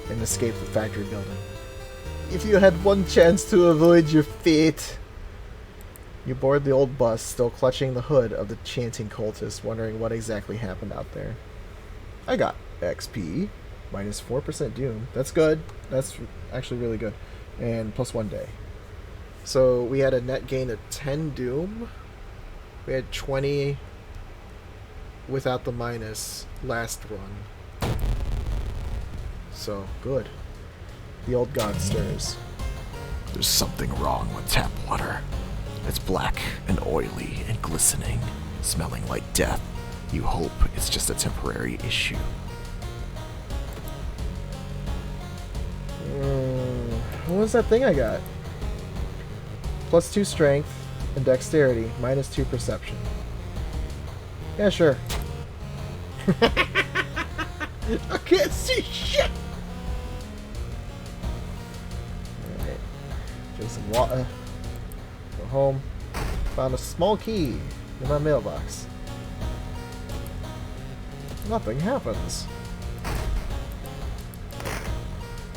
and escape the factory building. If you had one chance to avoid your fate... You board the old bus, still clutching the hood of the chanting cultist, wondering what exactly happened out there. I got XP, minus 4% Doom. That's good. That's actually really good. And plus 1 day. So we had a net gain of 10 Doom. We had 20 without the minus last run. So, good. The old god stirs. There's something wrong with tap water. It's black and oily and glistening, smelling like death. You hope it's just a temporary issue. What was that thing I got? Plus 2 strength and dexterity, minus 2 perception. Yeah, sure. I can't see shit! Alright. Drink some water. Go home. Found a small key in my mailbox. Nothing happens.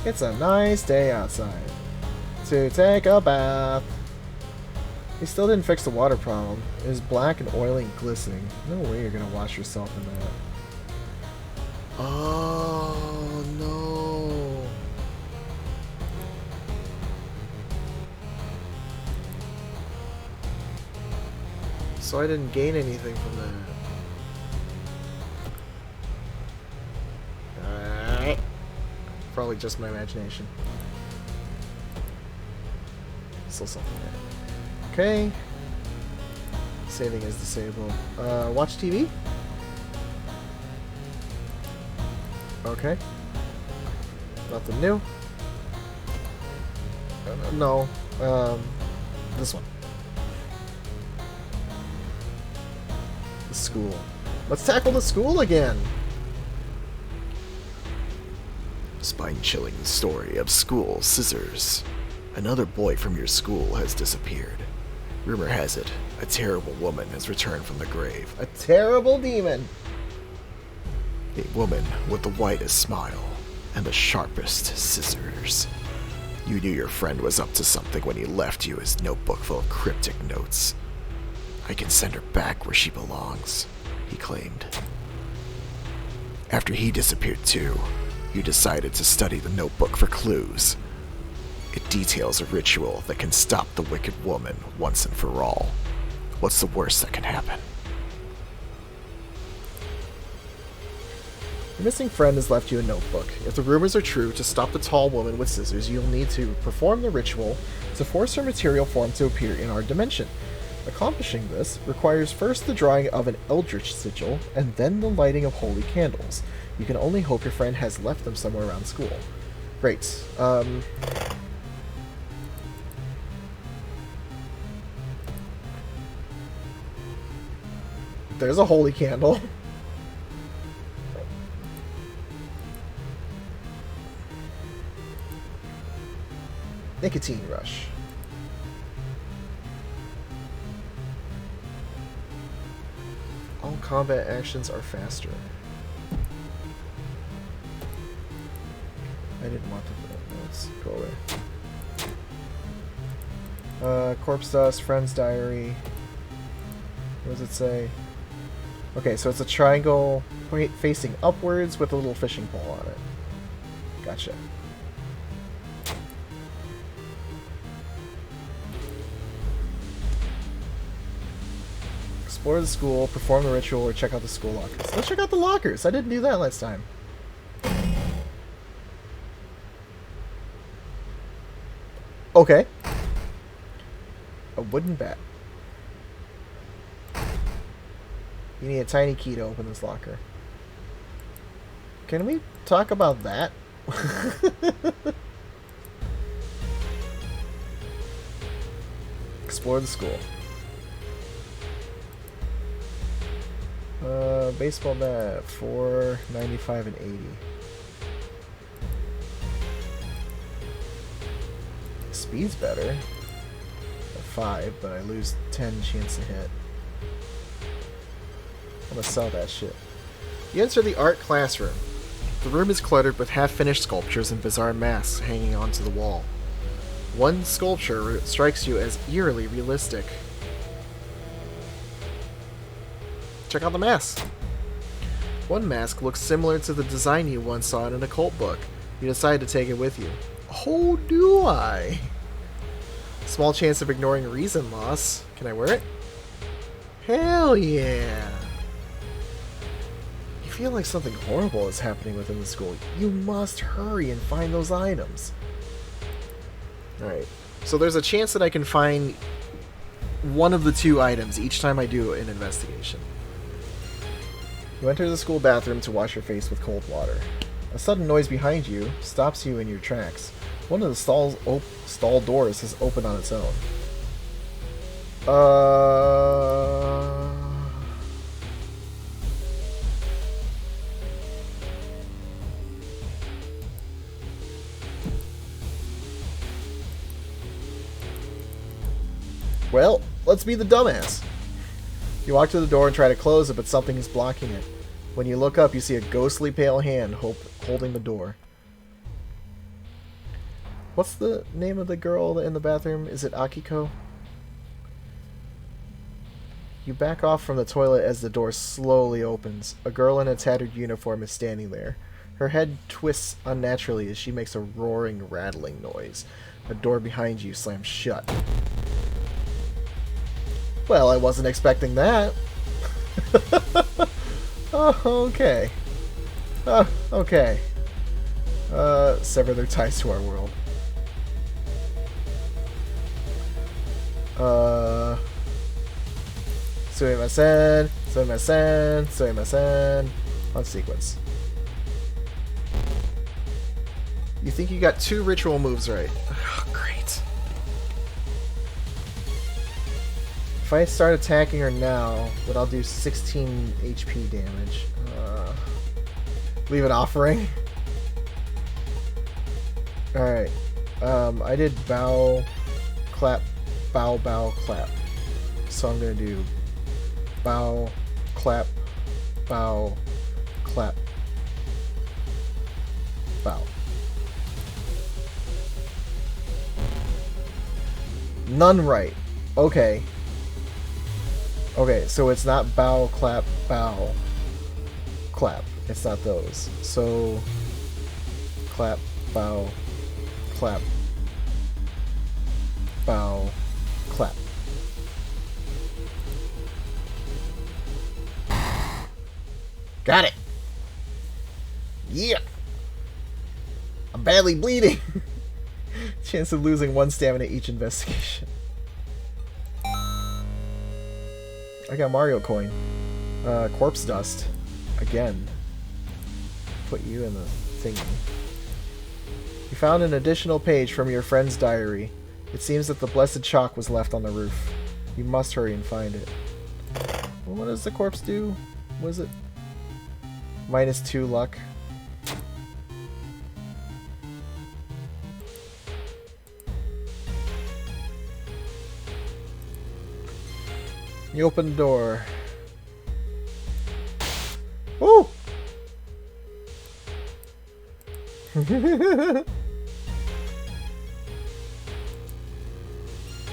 It's a nice day outside to take a bath. They still didn't fix the water problem. It is black and oily and glistening. No way you're gonna wash yourself in that. Oh, no. So I didn't gain anything from that. Alright. Probably just my imagination. Still something there. Okay. Saving is disabled. Watch TV? Okay. Nothing new. No. This one. The school. Let's tackle the school again! Spine-chilling story of school scissors. Another boy from your school has disappeared. Rumor has it, a terrible woman has returned from the grave. A terrible demon! A woman with the whitest smile and the sharpest scissors. You knew your friend was up to something when he left you his notebook full of cryptic notes. I can send her back where she belongs, he claimed. After he disappeared too, you decided to study the notebook for clues. It details a ritual that can stop the wicked woman once and for all. What's the worst that can happen? Your missing friend has left you a notebook. If the rumors are true, to stop the tall woman with scissors, you'll need to perform the ritual to force her material form to appear in our dimension. Accomplishing this requires first the drawing of an eldritch sigil, and then the lighting of holy candles. You can only hope your friend has left them somewhere around school. Great. There's a holy candle. Nicotine rush. All combat actions are faster. I didn't want to put that. Let's go away. Corpse dust, friend's diary. What does it say? Okay, so it's a triangle facing upwards with a little fishing pole on it. Gotcha. Explore the school, perform the ritual, or check out the school lockers. Let's check out the lockers. I didn't do that last time. Okay. A wooden bat. You need a tiny key to open this locker. Can we talk about that? Explore the school. Baseball bat, 4, 95, and 80. Speed's better. At 5, but I lose 10 chance to hit. I'm gonna sell that shit. You enter the art classroom. The room is cluttered with half-finished sculptures and bizarre masks hanging onto the wall. One sculpture strikes you as eerily realistic. Check out the mask. One mask looks similar to the design you once saw in an occult book. You decide to take it with you. Oh, do I? Small chance of ignoring reason loss. Can I wear it? Hell yeah! You feel like something horrible is happening within the school. You must hurry and find those items. Alright, so there's a chance that I can find one of the two items each time I do an investigation. You enter the school bathroom to wash your face with cold water. A sudden noise behind you stops you in your tracks. One of the stall doors has opened on its own. Well, let's be the dumbass. You walk to the door and try to close it, but something is blocking it. When you look up, you see a ghostly pale hand holding the door. What's the name of the girl in the bathroom? Is it Akiko? You back off from the toilet as the door slowly opens. A girl in a tattered uniform is standing there. Her head twists unnaturally as she makes a roaring, rattling noise. A door behind you slams shut. Well, I wasn't expecting that. Oh, okay. Okay. Sever their ties to our world. Sumimasen, sumimasen, sumimasen. On sequence. You think you got 2 ritual moves right. Oh, great. If I start attacking her now, but I'll do 16 HP damage. Leave an offering. Alright. I did bow, clap, bow, bow, clap. So I'm going to do bow, clap, bow, clap, bow. None right. Okay. Okay, so it's not bow, clap, bow, clap. It's not those. So, clap, bow, clap, bow, clap. Got it! Yeah! I'm badly bleeding! Chance of losing 1 stamina each investigation. I got Mario coin. Corpse dust. Again. Put you in the thingy. You found an additional page from your friend's diary. It seems that the blessed chalk was left on the roof. You must hurry and find it. Well, what does the corpse do? Was it? -2 luck. You open the door. Woo!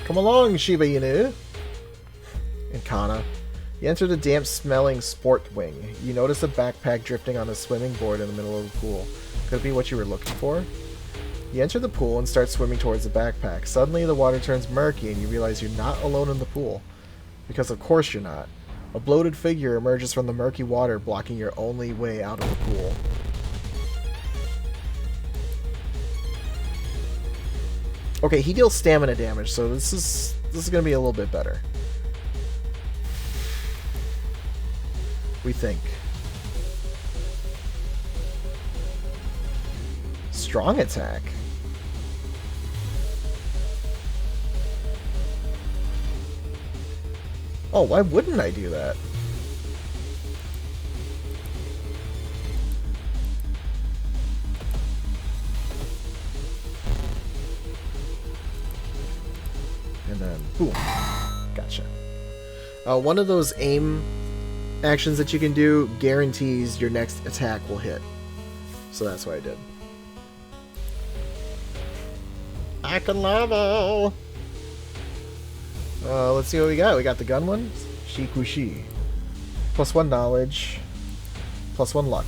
Come along, Shiba Inu. And Kana. You enter the damp-smelling sport wing. You notice a backpack drifting on a swimming board in the middle of the pool. Could it be what you were looking for? You enter the pool and start swimming towards the backpack. Suddenly, the water turns murky and you realize you're not alone in the pool. Because of course you're not. A bloated figure emerges from the murky water, blocking your only way out of the pool. Okay, he deals stamina damage, so this is going to be a little bit better. We think. Strong attack. Oh, why wouldn't I do that? And then, boom. Gotcha. One of those aim actions that you can do guarantees your next attack will hit. So that's what I did. I can level! Let's see what we got. We got the gun one. Shikushi. +1 knowledge. +1 luck.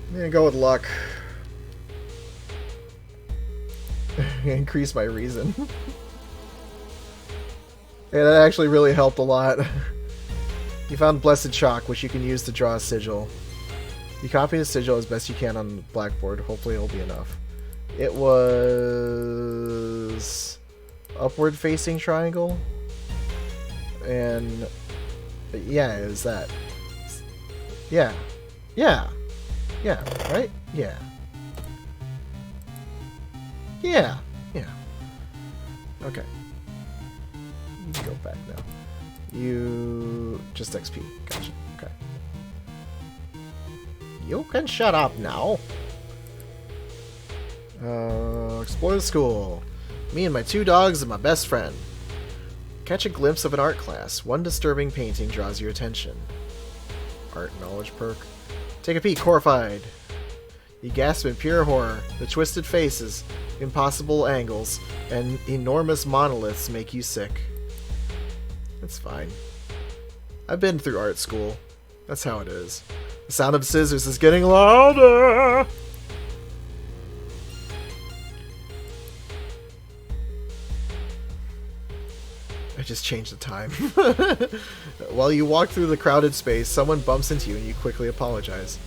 I'm gonna go with luck. Increase my reason. Yeah, that actually really helped a lot. You found Blessed Chalk, which you can use to draw a sigil. You copy the sigil as best you can on the blackboard. Hopefully it'll be enough. It was upward facing triangle. And yeah, it was that. Yeah. Yeah. Yeah, right? Yeah. Yeah. Yeah. Okay. You can go back now. You... just XP. Gotcha. Okay. You can shut up now. Explore the school. Me and my 2 dogs and my best friend. Catch a glimpse of an art class. One disturbing painting draws your attention. Art knowledge perk. Take a peek, horrified. You gasp in pure horror. The twisted faces, impossible angles, and enormous monoliths make you sick. It's fine. I've been through art school. That's how it is. The sound of scissors is getting louder! I just changed the time. While you walk through the crowded space, someone bumps into you and you quickly apologize.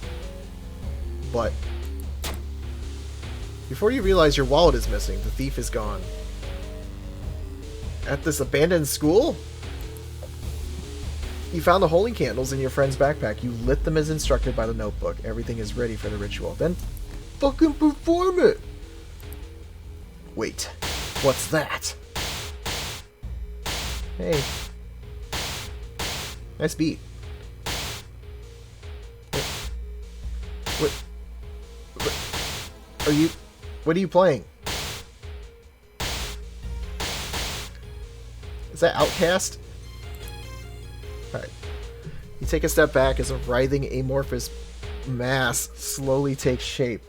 But before you realize your wallet is missing, the thief is gone. At this abandoned school? You found the holy candles in your friend's backpack. You lit them as instructed by the notebook. Everything is ready for the ritual. Then fucking perform it! Wait, what's that? Hey. Nice beat. What are you... What are you playing? Is that Outcast? Alright. You take a step back as a writhing amorphous mass slowly takes shape.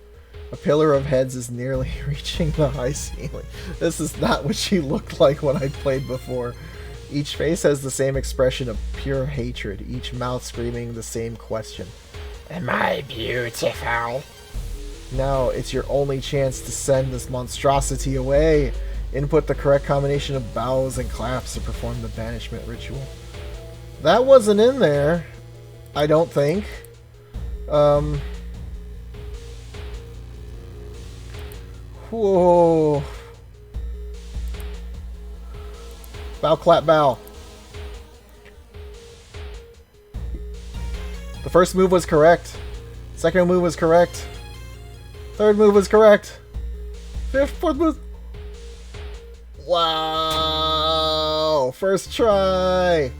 A pillar of heads is nearly reaching the high ceiling. This is not what she looked like when I played before. Each face has the same expression of pure hatred, each mouth screaming the same question. Am I beautiful? Now it's your only chance to send this monstrosity away. Input the correct combination of bows and claps to perform the banishment ritual. That wasn't in there, I don't think. Whoa. Bow, clap, bow. The first move was correct. Second move was correct. Third move was correct. Fourth move. Wow. First try.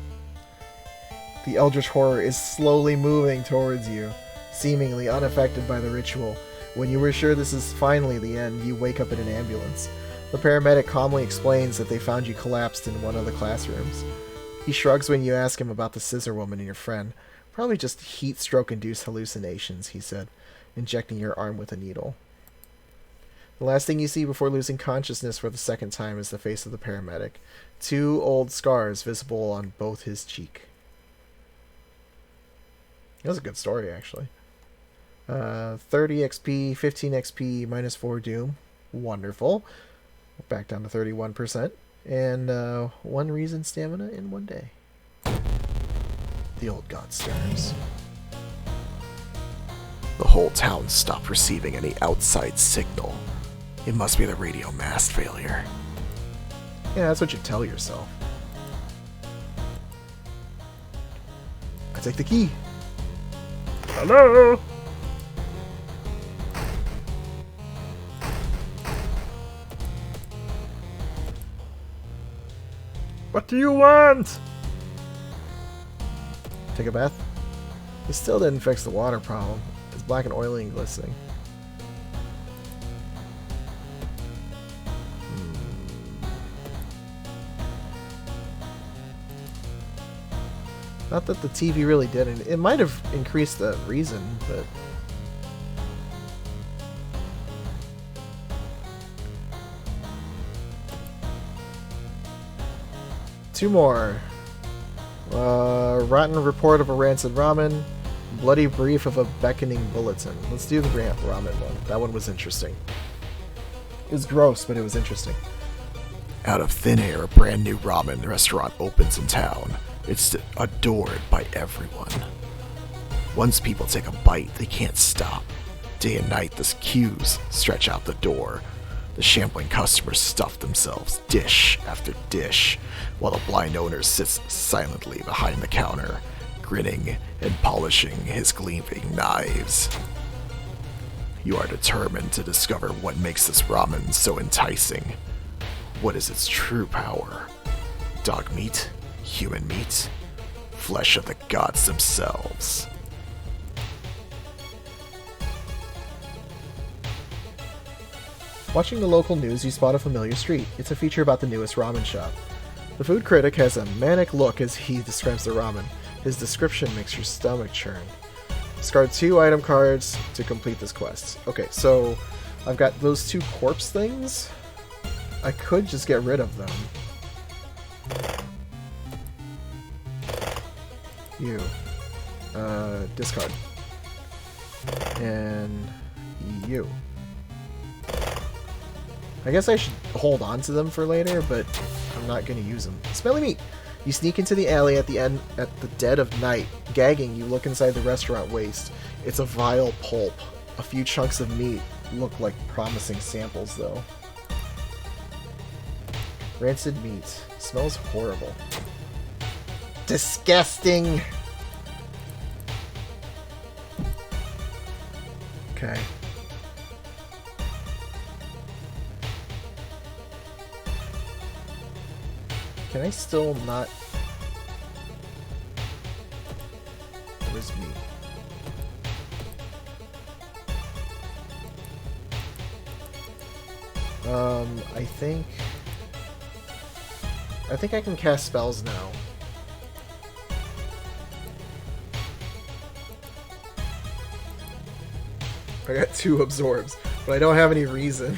The eldritch horror is slowly moving towards you, seemingly unaffected by the ritual. When you were sure this is finally the end, you wake up in an ambulance. The paramedic calmly explains that they found you collapsed in one of the classrooms. He shrugs when you ask him about the scissor woman and your friend. Probably just heat stroke-induced hallucinations, he said, injecting your arm with a needle. The last thing you see before losing consciousness for the second time is the face of the paramedic. 2 old scars visible on both his cheek. That was a good story, actually. 30 XP, 15 XP, minus 4 Doom. Wonderful. Back down to 31%. And 1 reason stamina in 1 day. The old god stirs. The whole town stopped receiving any outside signal. It must be the radio mast failure. Yeah, that's what you tell yourself. I take the key. Hello? What do you want? Take a bath? He still didn't fix the water problem. It's black and oily and glistening. Not that the TV really didn't. It might have increased the reason, but... Two more. Rotten report of a rancid ramen. Bloody brief of a beckoning bulletin. Let's do the ramen one. That one was interesting. It was gross, but it was interesting. Out of thin air, a brand new ramen restaurant opens in town. It's adored by everyone. Once people take a bite, they can't stop. Day and night, the queues stretch out the door. The shambling customers stuff themselves, dish after dish, while the blind owner sits silently behind the counter, grinning and polishing his gleaming knives. You are determined to discover what makes this ramen so enticing. What is its true power? Dog meat? Human meat? Flesh of the gods themselves. Watching the local news, you spot a familiar street. It's a feature about the newest ramen shop. The food critic has a manic look as he describes the ramen. His description makes your stomach churn. Discard 2 item cards to complete this quest. Okay, so I've got those 2 corpse things. I could just get rid of them. You. Discard. And you. I guess I should hold on to them for later, but I'm not going to use them. Smelly Meat! You sneak into the alley at the dead of night. Gagging, you look inside the restaurant waste. It's a vile pulp. A few chunks of meat look like promising samples, though. Rancid meat. Smells horrible. Disgusting! Okay. Can I still not... Where's me? I think I can cast spells now. I got 2 absorbs, but I don't have any reason.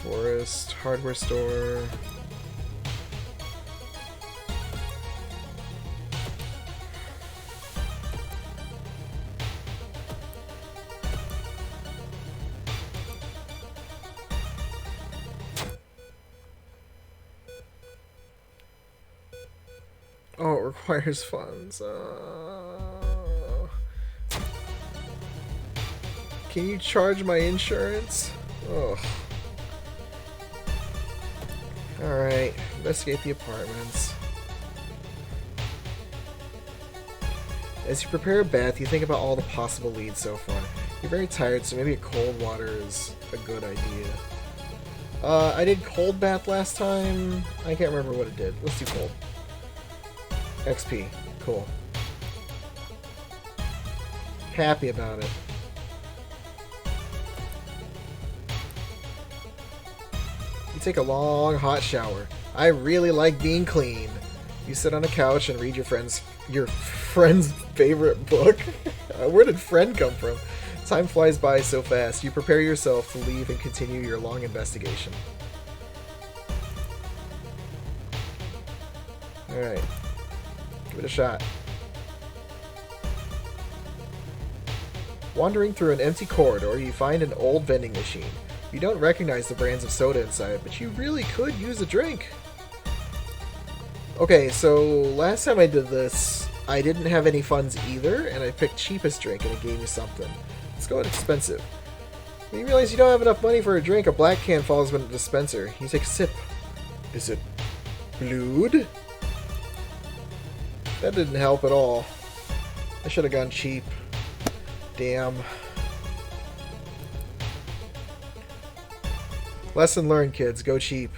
Forest, hardware store. Oh, it requires funds. Can you charge my insurance? Ugh. Alright, investigate the apartments. As you prepare a bath, you think about all the possible leads so far. You're very tired, so maybe a cold water is a good idea. I did cold bath last time. I can't remember what it did. Let's do cold. XP. Cool. Happy about it. You take a long, hot shower. I really like being clean. You sit on a couch and read your friend's favorite book. Where did friend come from? Time flies by so fast. You prepare yourself to leave and continue your long investigation. Alright. Give it a shot. Wandering through an empty corridor, you find an old vending machine. You don't recognize the brands of soda inside, but you really could use a drink. Okay, so last time I did this, I didn't have any funds either, and I picked cheapest drink and it gave me something. Let's go with expensive. When you realize you don't have enough money for a drink, a black can falls in the dispenser. You take a sip. Is it blood? That didn't help at all. I should have gone cheap. Damn. Lesson learned, kids. Go cheap.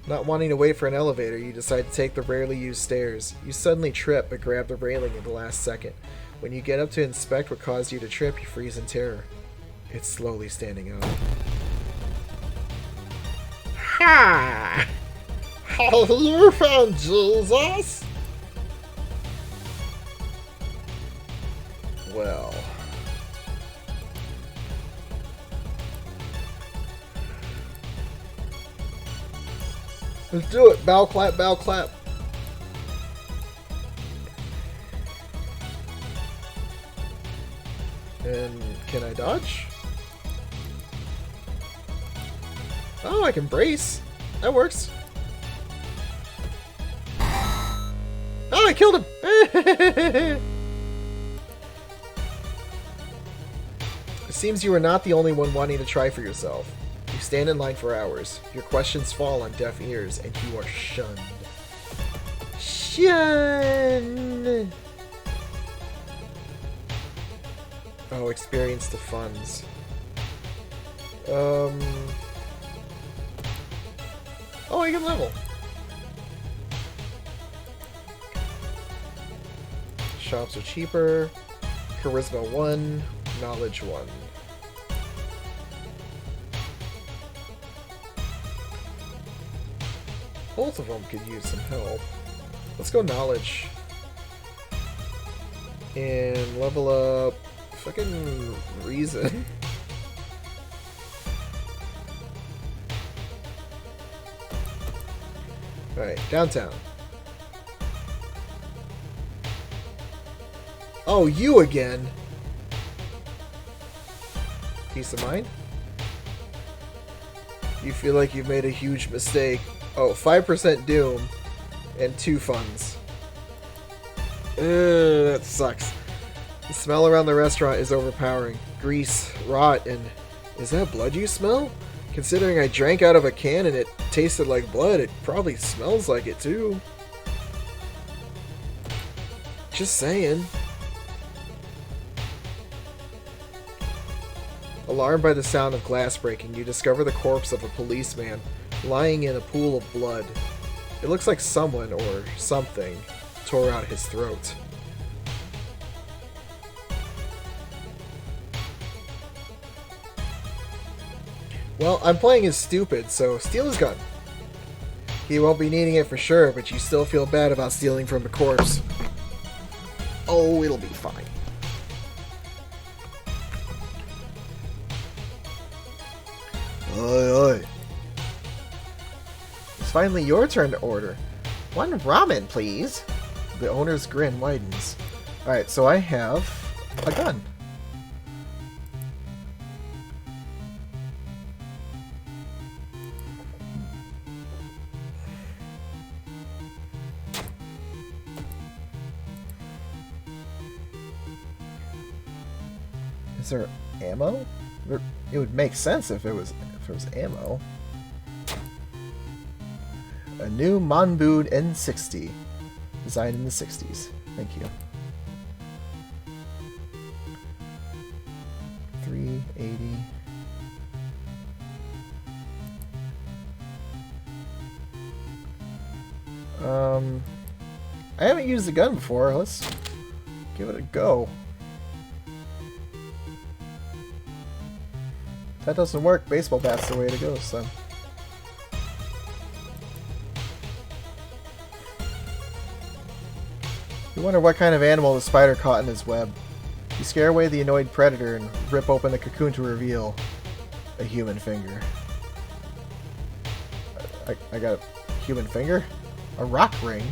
Not wanting to wait for an elevator, you decide to take the rarely used stairs. You suddenly trip, but grab the railing at the last second. When you get up to inspect what caused you to trip, you freeze in terror. It's slowly standing up. Ha! Have you found Jesus? Well... let's do it! Bow clap, bow clap! And can I dodge? Oh, I can brace! That works! Oh, I killed him! It seems you are not the only one wanting to try for yourself. You stand in line for hours. Your questions fall on deaf ears, and you are shunned. Shunned! Oh, experience the funds. Oh, I can level. Shops are cheaper. Charisma 1, Knowledge 1. Both of them could use some help. Let's go knowledge. And level up fucking reason. Alright, downtown. Oh, you again! Peace of mind? You feel like you've made a huge mistake. Oh, 5% doom and 2 funds. That sucks. The smell around the restaurant is overpowering. Grease, rot, and... Is that blood you smell? Considering I drank out of a can and it tasted like blood, it probably smells like it too. Just saying. Alarmed by the sound of glass breaking, you discover the corpse of a policeman lying in a pool of blood. It looks like someone, or something, tore out his throat. Well, I'm playing as stupid, so steal his gun. He won't be needing it for sure, but you still feel bad about stealing from a corpse. Oh, it'll be fine. Oi, oi. It's finally your turn to order. One ramen, please. The owner's grin widens. Alright, so I have a gun. Is there ammo? It would make sense if it was ammo. A new Monbood N60, designed in the 60s. Thank you. 380. I haven't used the gun before. Let's give it a go. If that doesn't work, baseball bat's the way to go, son. You wonder what kind of animal the spider caught in his web. You scare away the annoyed predator and rip open the cocoon to reveal a human finger. I got a human finger? A rock ring?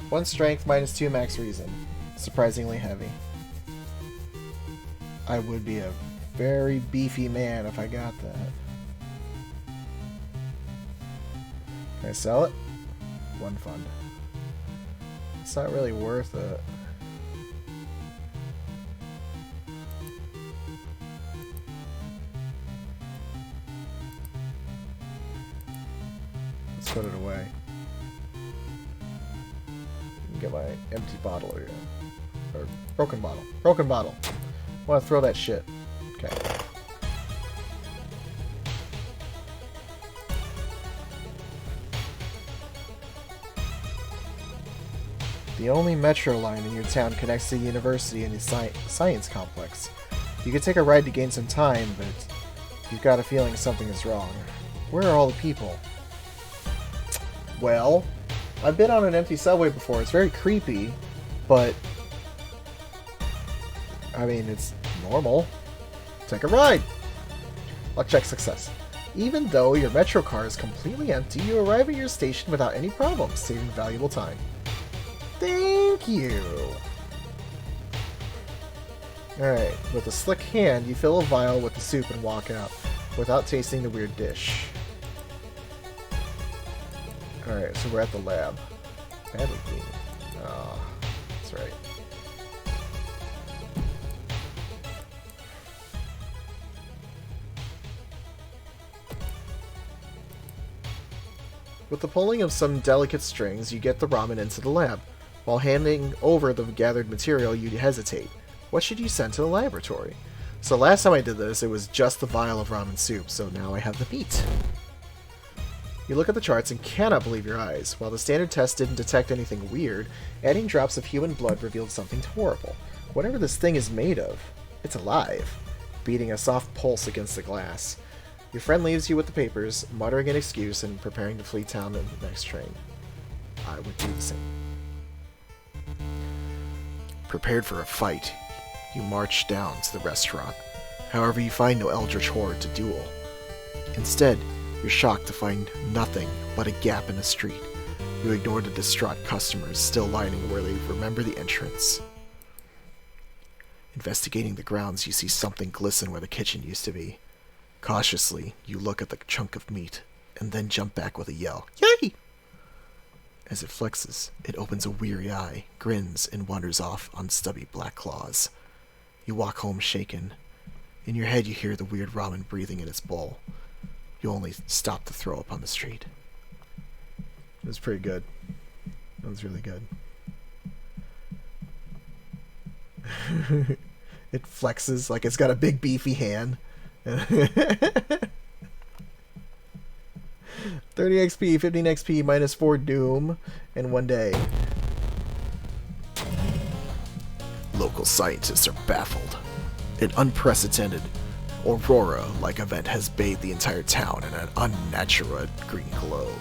One strength minus 2 max reason. Surprisingly heavy. I would be a very beefy man if I got that. Can I sell it? 1 fund. It's not really worth it. Let's put it away. Get my empty bottle again. Or broken bottle. Broken bottle. I want to throw that shit. Okay. The only metro line in your town connects to the university and the science complex. You could take a ride to gain some time, but you've got a feeling something is wrong. Where are all the people? Well, I've been on an empty subway before. It's very creepy, but I mean, it's normal. Take a ride! Luck check success. Even though your metro car is completely empty, you arrive at your station without any problems, saving valuable time. Thank you! Alright, with a slick hand, you fill a vial with the soup and walk out, without tasting the weird dish. Alright, so we're at the lab. Badly clean. Oh, that's right. With the pulling of some delicate strings, you get the ramen into the lab. While handing over the gathered material, you hesitate. What should you send to the laboratory? So last time I did this, it was just the vial of ramen soup, so now I have the meat. You look at the charts and cannot believe your eyes. While the standard test didn't detect anything weird, adding drops of human blood revealed something horrible. Whatever this thing is made of, it's alive, beating a soft pulse against the glass. Your friend leaves you with the papers, muttering an excuse and preparing to flee town in the next train. I would do the same. Prepared for a fight, you march down to the restaurant. However, you find no eldritch horde to duel. Instead, you're shocked to find nothing but a gap in the street. You ignore the distraught customers still lining where they remember the entrance. Investigating the grounds, you see something glisten where the kitchen used to be. Cautiously, you look at the chunk of meat, and then jump back with a yell. Yay! As it flexes, it opens a weary eye, grins, and wanders off on stubby black claws. You walk home shaken. In your head, you hear the weird ramen breathing in its bowl. You only stop to throw up on the street. It was pretty good. That was really good. It flexes like it's got a big beefy hand. 30 XP, 15 XP, minus 4 Doom, and 1 day. Local scientists are baffled. An unprecedented aurora-like event has bathed the entire town in an unnatural green glow.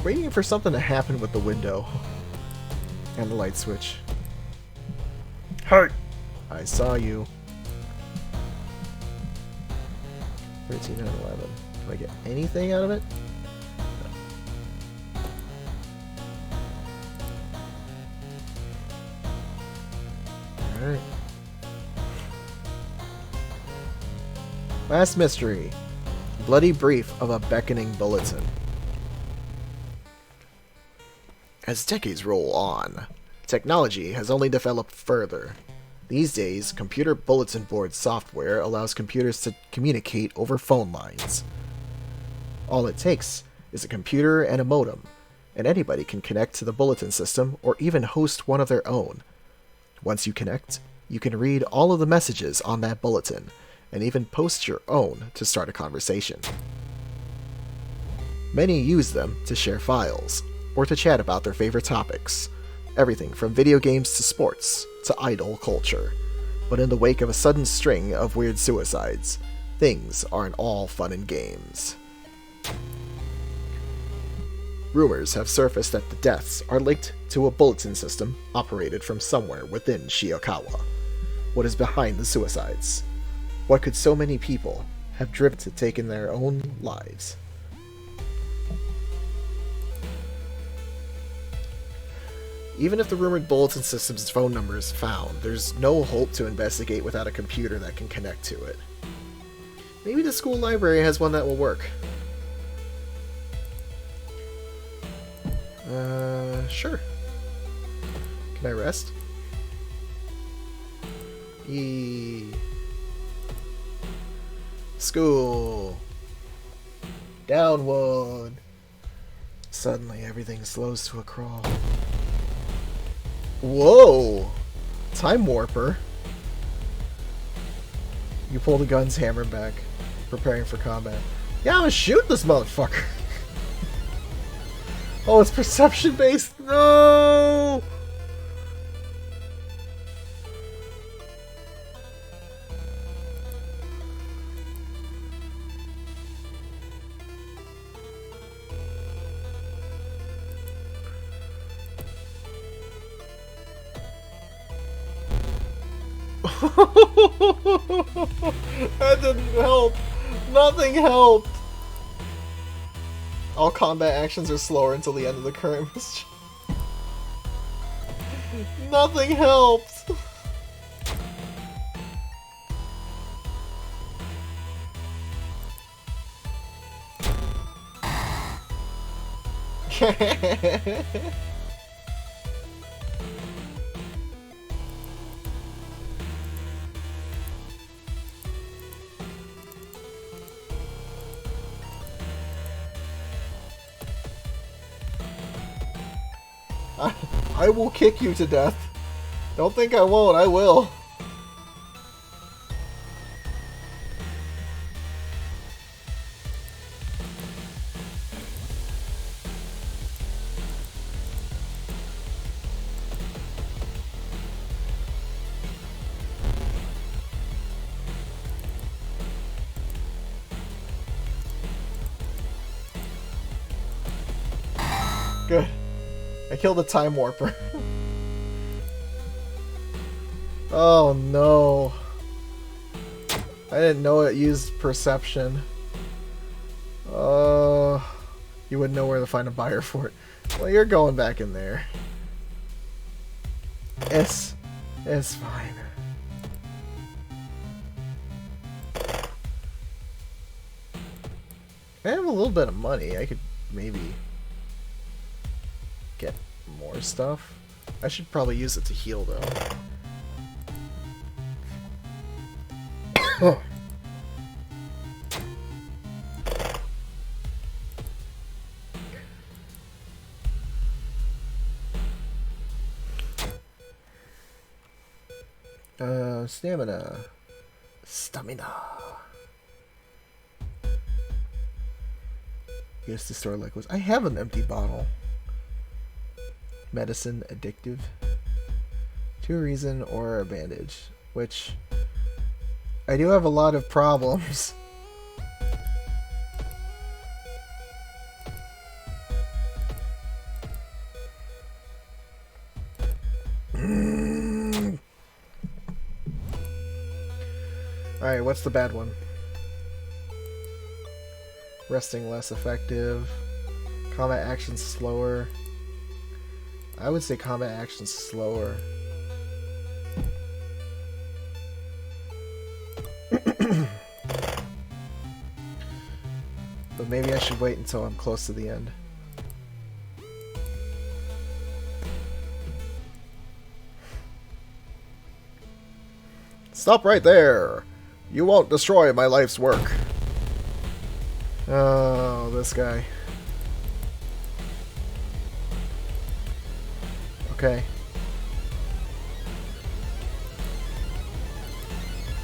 Waiting for something to happen with the window and the light switch. Hurt! I saw you. 13 and 11. Do I get anything out of it? No. Alright. Last mystery. Bloody brief of a beckoning bulletin. As decades roll on, technology has only developed further. These days, computer bulletin board software allows computers to communicate over phone lines. All it takes is a computer and a modem, and anybody can connect to the bulletin system or even host one of their own. Once you connect, you can read all of the messages on that bulletin, and even post your own to start a conversation. Many use them to share files, or to chat about their favorite topics, everything from video games to sports to idol culture. But in the wake of a sudden string of weird suicides, things aren't all fun and games. Rumors have surfaced that the deaths are linked to a bulletin system operated from somewhere within Shiokawa. What is behind the suicides? What could so many people have driven to taking their own lives? Even if the rumored bulletin system's phone number is found, there's no hope to investigate without a computer that can connect to it. Maybe the school library has one that will work. Sure. Can I rest? School. Downward. Suddenly everything slows to a crawl. Whoa! Time warper. You pull the gun's hammer back, preparing for combat. Yeah, I'm gonna shoot this motherfucker! Oh, it's perception based? No! That didn't help. Nothing helped. All combat actions are slower until the end of the current mission. Nothing helped. I will kick you to death. Don't think I won't, I will. good. I killed a time warper. Oh no. I didn't know it used perception. You wouldn't know where to find a buyer for it. Well, you're going back in there. It's fine. I have a little bit of money. I could maybe get more stuff. I should probably use it to heal, though. Stamina. Yes, to store liquids. I have an empty bottle. Medicine addictive. To a reason or a bandage. Which I do have a lot of problems. Alright, what's the bad one? Resting less effective. Combat action slower. I would say combat action slower. But maybe I should wait until I'm close to the end. Stop right there! You won't destroy my life's work. Oh, this guy. Okay.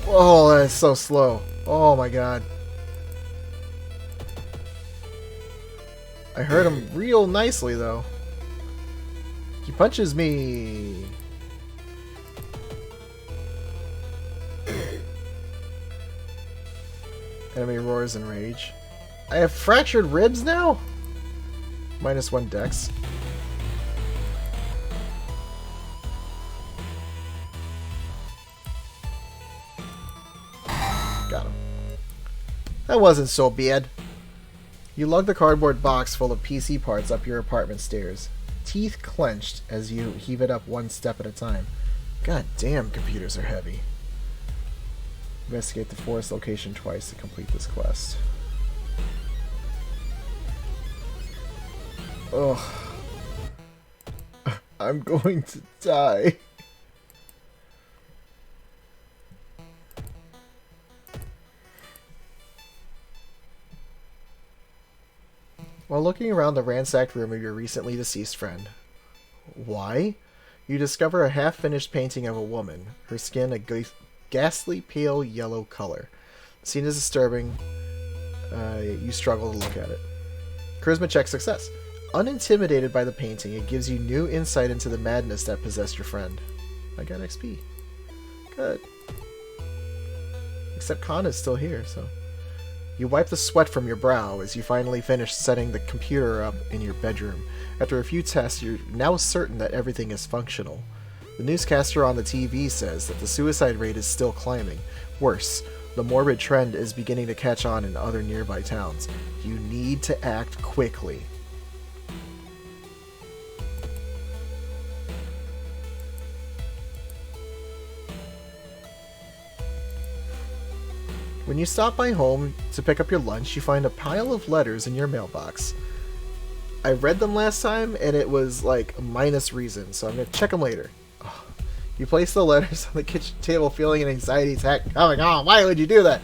Oh, that is so slow. Oh my god. I hurt him real nicely, though. He punches me. Enemy roars in rage. I have fractured ribs now? -1 dex. Got him. That wasn't so bad. You lug the cardboard box full of PC parts up your apartment stairs, teeth clenched as you heave it up one step at a time. God damn, computers are heavy. Investigate the forest location twice to complete this quest. Ugh. I'm going to die. While looking around the ransacked room of your recently deceased friend. Why? You discover a half-finished painting of a woman, her skin a ghastly pale yellow color. The scene is disturbing. You struggle to look at it. Charisma check success. Unintimidated by the painting, it gives you new insight into the madness that possessed your friend. I got XP. Good. Except Khan is still here, so... You wipe the sweat from your brow as you finally finish setting the computer up in your bedroom. After a few tests, you're now certain that everything is functional. The newscaster on the TV says that the suicide rate is still climbing. Worse, the morbid trend is beginning to catch on in other nearby towns. You need to act quickly. When you stop by home to pick up your lunch, you find a pile of letters in your mailbox. I read them last time, and it was like a minus reason, so I'm going to check them later. Oh. You place the letters on the kitchen table, feeling an anxiety attack coming on. Why would you do that?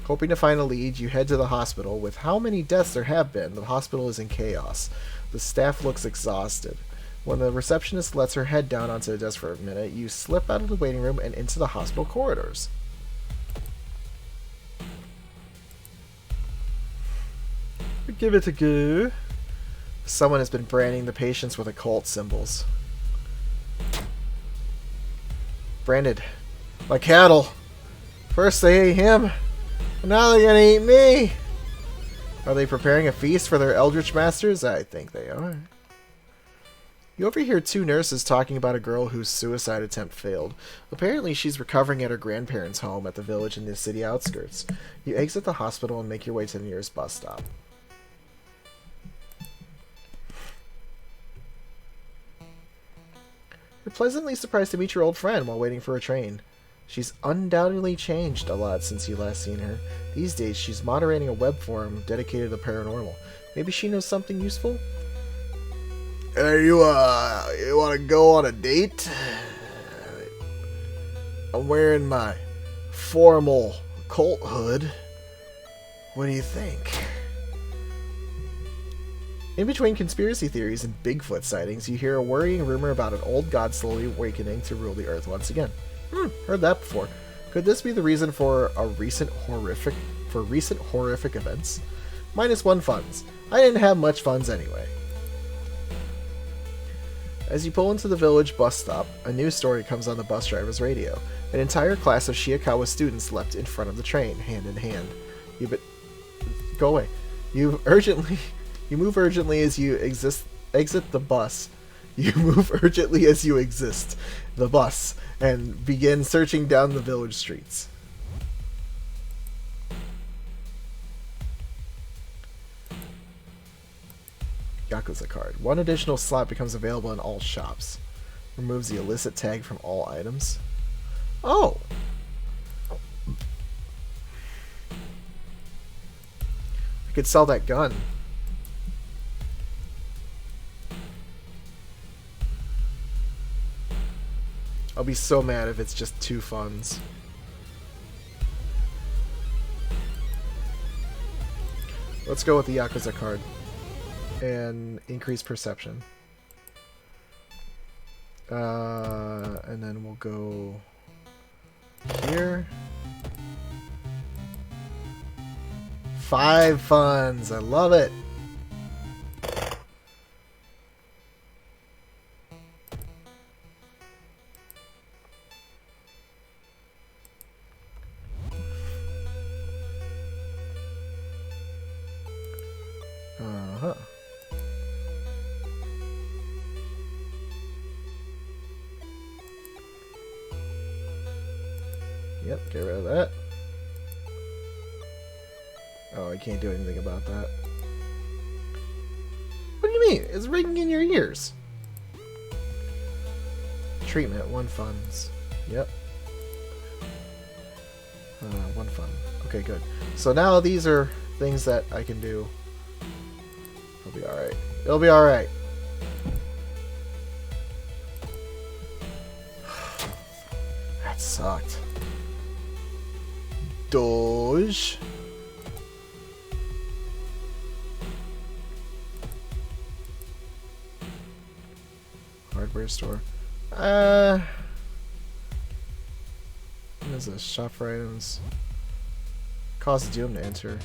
Hoping to find a lead, you head to the hospital. With how many deaths there have been, the hospital is in chaos. The staff looks exhausted. When the receptionist lets her head down onto the desk for a minute, you slip out of the waiting room and into the hospital corridors. Give it a go. Someone has been branding the patients with occult symbols. Branded. Like cattle. First they ate him, and now they're gonna eat me. Are they preparing a feast for their eldritch masters? I think they are. You overhear two nurses talking about a girl whose suicide attempt failed. Apparently, she's recovering at her grandparents' home at the village in the city outskirts. You exit the hospital and make your way to the nearest bus stop. You're pleasantly surprised to meet your old friend while waiting for a train. She's undoubtedly changed a lot since you last seen her. These days, she's moderating a web forum dedicated to paranormal. Maybe she knows something useful? Hey, you want to go on a date? I'm wearing my formal cult hood. What do you think? In between conspiracy theories and Bigfoot sightings, you hear a worrying rumor about an old god slowly awakening to rule the earth once again. Heard that before. Could this be the reason for recent horrific events? -1 funds. I didn't have much funds anyway. As you pull into the village bus stop, a news story comes on the bus driver's radio. An entire class of Shiakawa students leapt in front of the train, hand in hand. Go away. You move urgently as you exit the bus. You move urgently as you exit the bus and begin searching down the village streets. Yakuza Card. 1 additional slot becomes available in all shops. Removes the illicit tag from all items. Oh! I could sell that gun. I'll be so mad if it's just 2 funds. Let's go with the Yakuza card. And increase perception. And then we'll go here. 5 funds. I love it. Uh-huh. Yep, get rid of that. Oh, I can't do anything about that. What do you mean? It's ringing in your ears. Treatment, 1 funds. Yep. 1 fund. Okay, good. So now these are things that I can do. It'll be alright. It'll be alright. That sucked. Doge. Hardware store. There's a shop for items. Cause Doom to enter.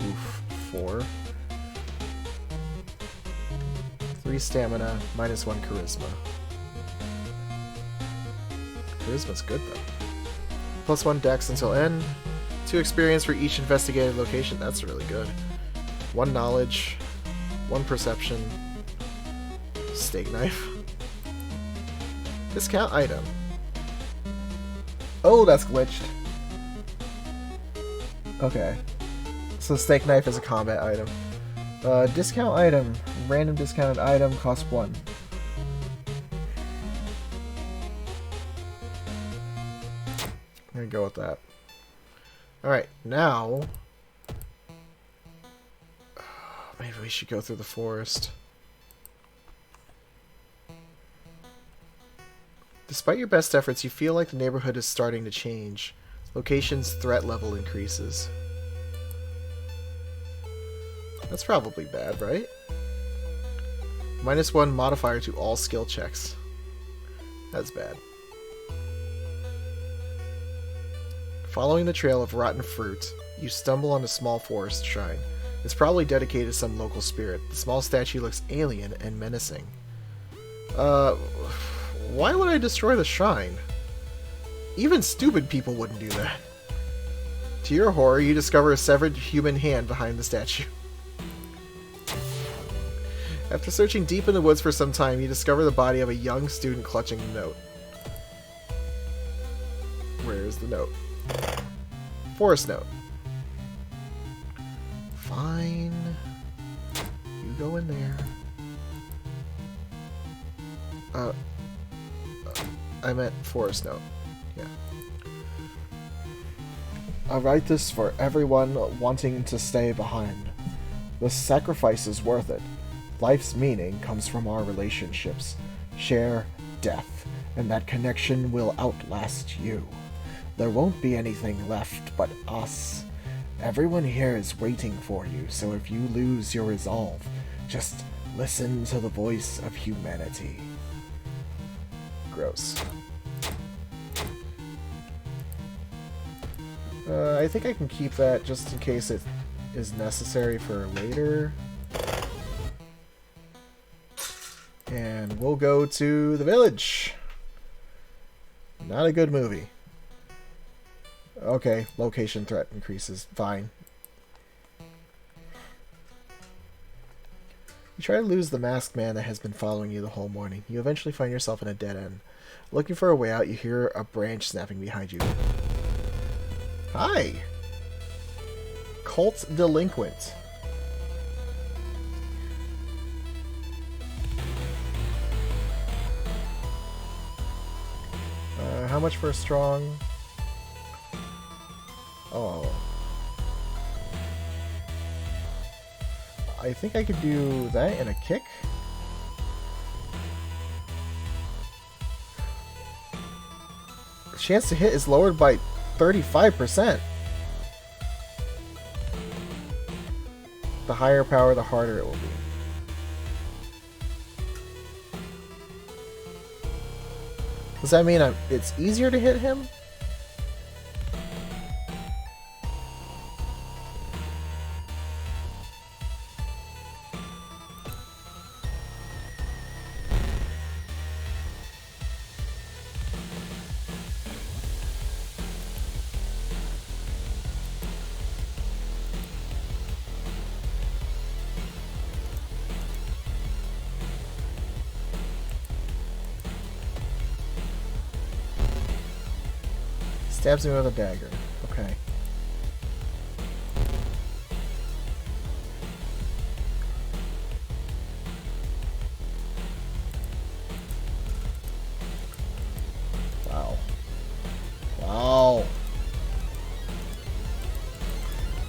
Oof. 4. 3 stamina, -1 charisma. Charisma's good though. +1 dex until end. 2 experience for each investigated location. That's really good. 1 knowledge. 1 perception. Steak knife. Discount item. Oh, that's glitched. Okay. So steak knife is a combat item. Discount item. Random discounted item costs 1. I'm gonna go with that. Alright, now... maybe we should go through the forest. Despite your best efforts, you feel like the neighborhood is starting to change. Location's threat level increases. That's probably bad, right? -1 modifier to all skill checks. That's bad. Following the trail of rotten fruit, you stumble on a small forest shrine. It's probably dedicated to some local spirit. The small statue looks alien and menacing. Why would I destroy the shrine? Even stupid people wouldn't do that. To your horror, you discover a severed human hand behind the statue. After searching deep in the woods for some time, you discover the body of a young student clutching a note. Where is the note? Forest note. Fine. You go in there. I meant forest note. Yeah. I write this for everyone wanting to stay behind. The sacrifice is worth it. Life's meaning comes from our relationships. Share death, and that connection will outlast you. There won't be anything left but us. Everyone here is waiting for you, so if you lose your resolve, just listen to the voice of humanity. Gross. I think I can keep that just in case it is necessary for later. And we'll go to the village. Not a good movie. Okay, location threat increases. Fine. You try to lose the masked man that has been following you the whole morning. You eventually find yourself in a dead end. Looking for a way out, you hear a branch snapping behind you. Hi! Cult Delinquent. How much for a strong? Oh. I think I could do that in a kick. The chance to hit is lowered by 35%. The higher power, the harder it will be. Does that mean it's easier to hit him? Stabs me with a dagger. Okay. Wow. Wow.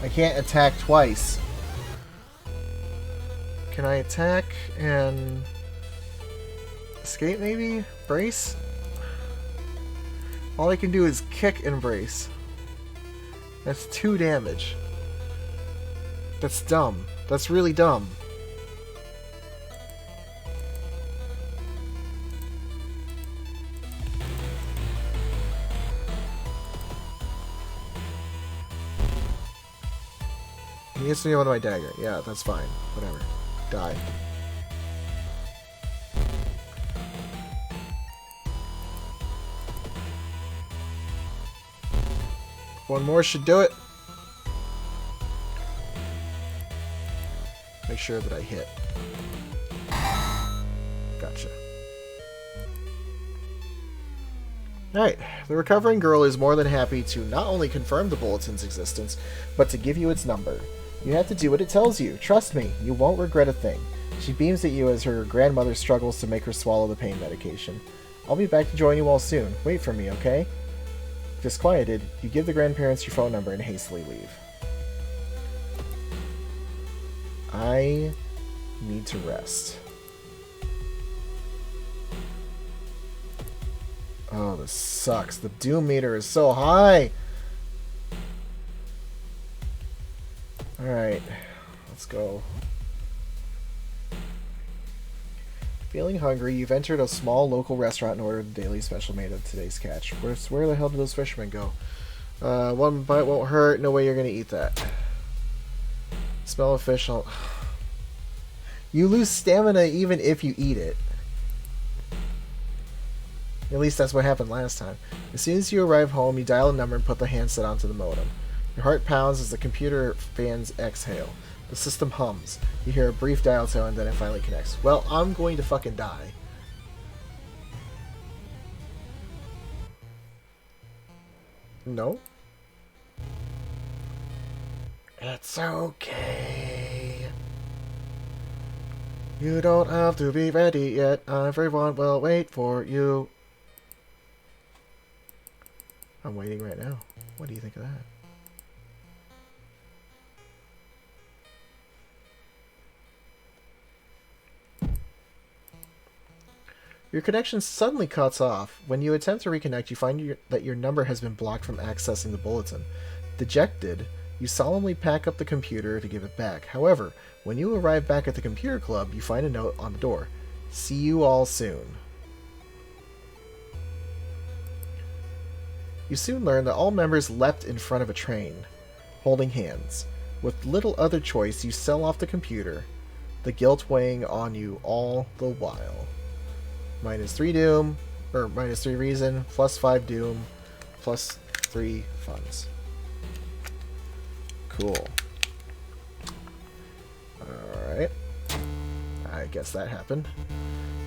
I can't attack twice. Can I attack and escape maybe? Brace? All I can do is kick and brace. That's 2 damage. That's dumb. That's really dumb. He gets me with my dagger. Yeah, that's fine. Whatever. Die. One more should do it. Make sure that I hit. Gotcha. Alright, the recovering girl is more than happy to not only confirm the bulletin's existence, but to give you its number. You have to do what it tells you. Trust me, you won't regret a thing. She beams at you as her grandmother struggles to make her swallow the pain medication. I'll be back to join you all soon. Wait for me, okay? Disquieted, you give the grandparents your phone number and hastily leave. I need to rest. Oh, this sucks. The doom meter is so high! Alright, let's go. Feeling hungry, you've entered a small local restaurant and ordered the daily special made of today's catch. Where the hell did those fishermen go? One bite won't hurt. No way you're gonna eat that. Smell of fish. You lose stamina even if you eat it. At least that's what happened last time. As soon as you arrive home, you dial a number and put the handset onto the modem. Your heart pounds as the computer fans exhale. The system hums. You hear a brief dial tone, then it finally connects. Well, I'm going to fucking die. No? It's okay. You don't have to be ready yet. Everyone will wait for you. I'm waiting right now. What do you think of that? Your connection suddenly cuts off. When you attempt to reconnect, you find that your number has been blocked from accessing the bulletin. Dejected, you solemnly pack up the computer to give it back. However, when you arrive back at the computer club, you find a note on the door. See you all soon. You soon learn that all members leapt in front of a train, holding hands. With little other choice, you sell off the computer, the guilt weighing on you all the while. -3 doom, or -3 reason, +5 doom, +3 funds. Cool. Alright. I guess that happened.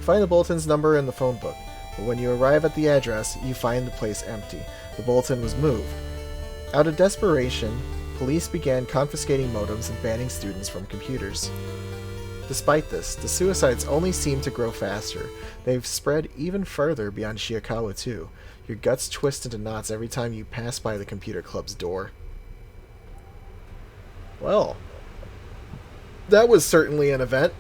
Find the bulletin's number in the phone book, but when you arrive at the address, you find the place empty. The bulletin was moved. Out of desperation, police began confiscating modems and banning students from computers. Despite this, the suicides only seem to grow faster. They've spread even further beyond Shiikawa too. Your guts twist into knots every time you pass by the computer club's door. Well, that was certainly an event.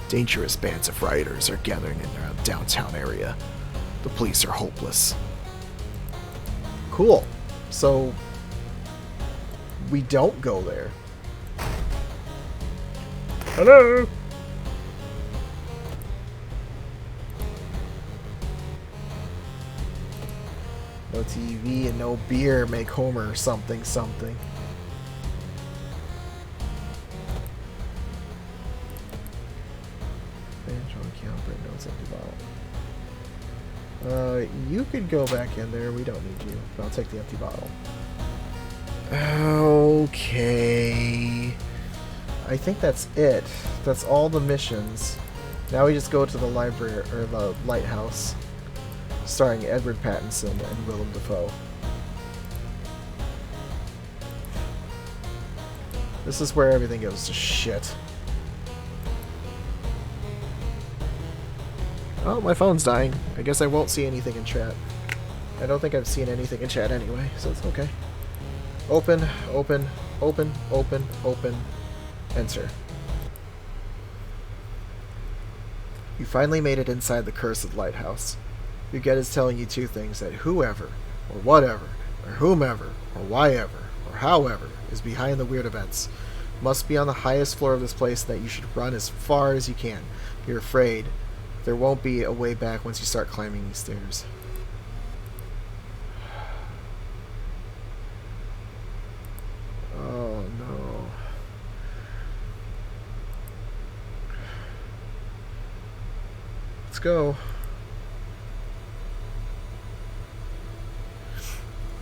Dangerous bands of rioters are gathering in the downtown area. The police are hopeless. Cool. So, we don't go there. Hello? No TV and no beer make Homer something something. You could go back in there. We don't need you. But I'll take the empty bottle. Okay. I think that's it. That's all the missions. Now we just go to the library, or the lighthouse, starring Edward Pattinson and Willem Dafoe. This is where everything goes to shit. Oh, my phone's dying. I guess I won't see anything in chat. I don't think I've seen anything in chat anyway, so it's okay. Open, open, open, open, open, enter. You finally made it inside the Curse of Lighthouse. Your gut is telling you two things: that whoever, or whatever, or whomever, or whyever, or however is behind the weird events must be on the highest floor of this place, and that you should run as far as you can. You're afraid there won't be a way back once you start climbing these stairs. Oh no. Let's go.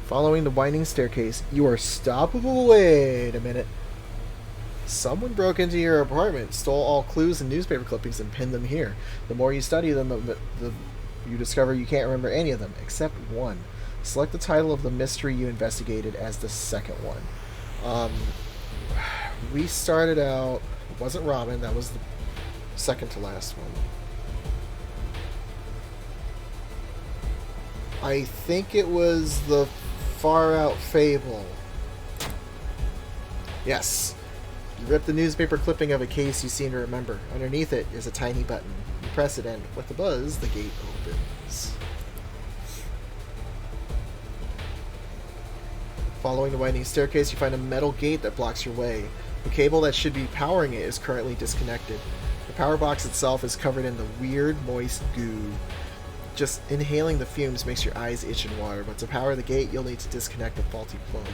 Following the winding staircase, you are stopped. Wait a minute. Someone broke into your apartment, stole all clues and newspaper clippings, and pinned them here. The more you study them, you discover you can't remember any of them, except one. Select the title of the mystery you investigated as the second one. We started out... It wasn't Robin, that was the second to last one. I think it was the Far Out Fable. Yes. You rip the newspaper clipping of a case you seem to remember. Underneath it is a tiny button. You press it and, with a buzz, the gate opens. Following the winding staircase, you find a metal gate that blocks your way. The cable that should be powering it is currently disconnected. The power box itself is covered in the weird, moist goo. Just inhaling the fumes makes your eyes itch and water, but to power the gate, you'll need to disconnect the faulty plug.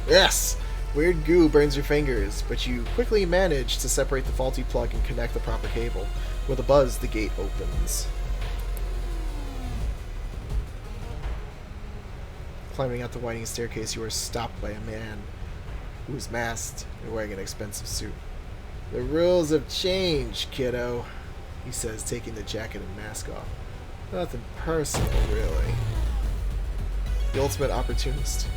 Yes! Weird goo burns your fingers, but you quickly manage to separate the faulty plug and connect the proper cable. With a buzz, the gate opens. climbing out the winding staircase, you are stopped by a man who is masked and wearing an expensive suit. The rules have changed, kiddo, he says, taking the jacket and mask off. Nothing personal, really. The ultimate opportunist.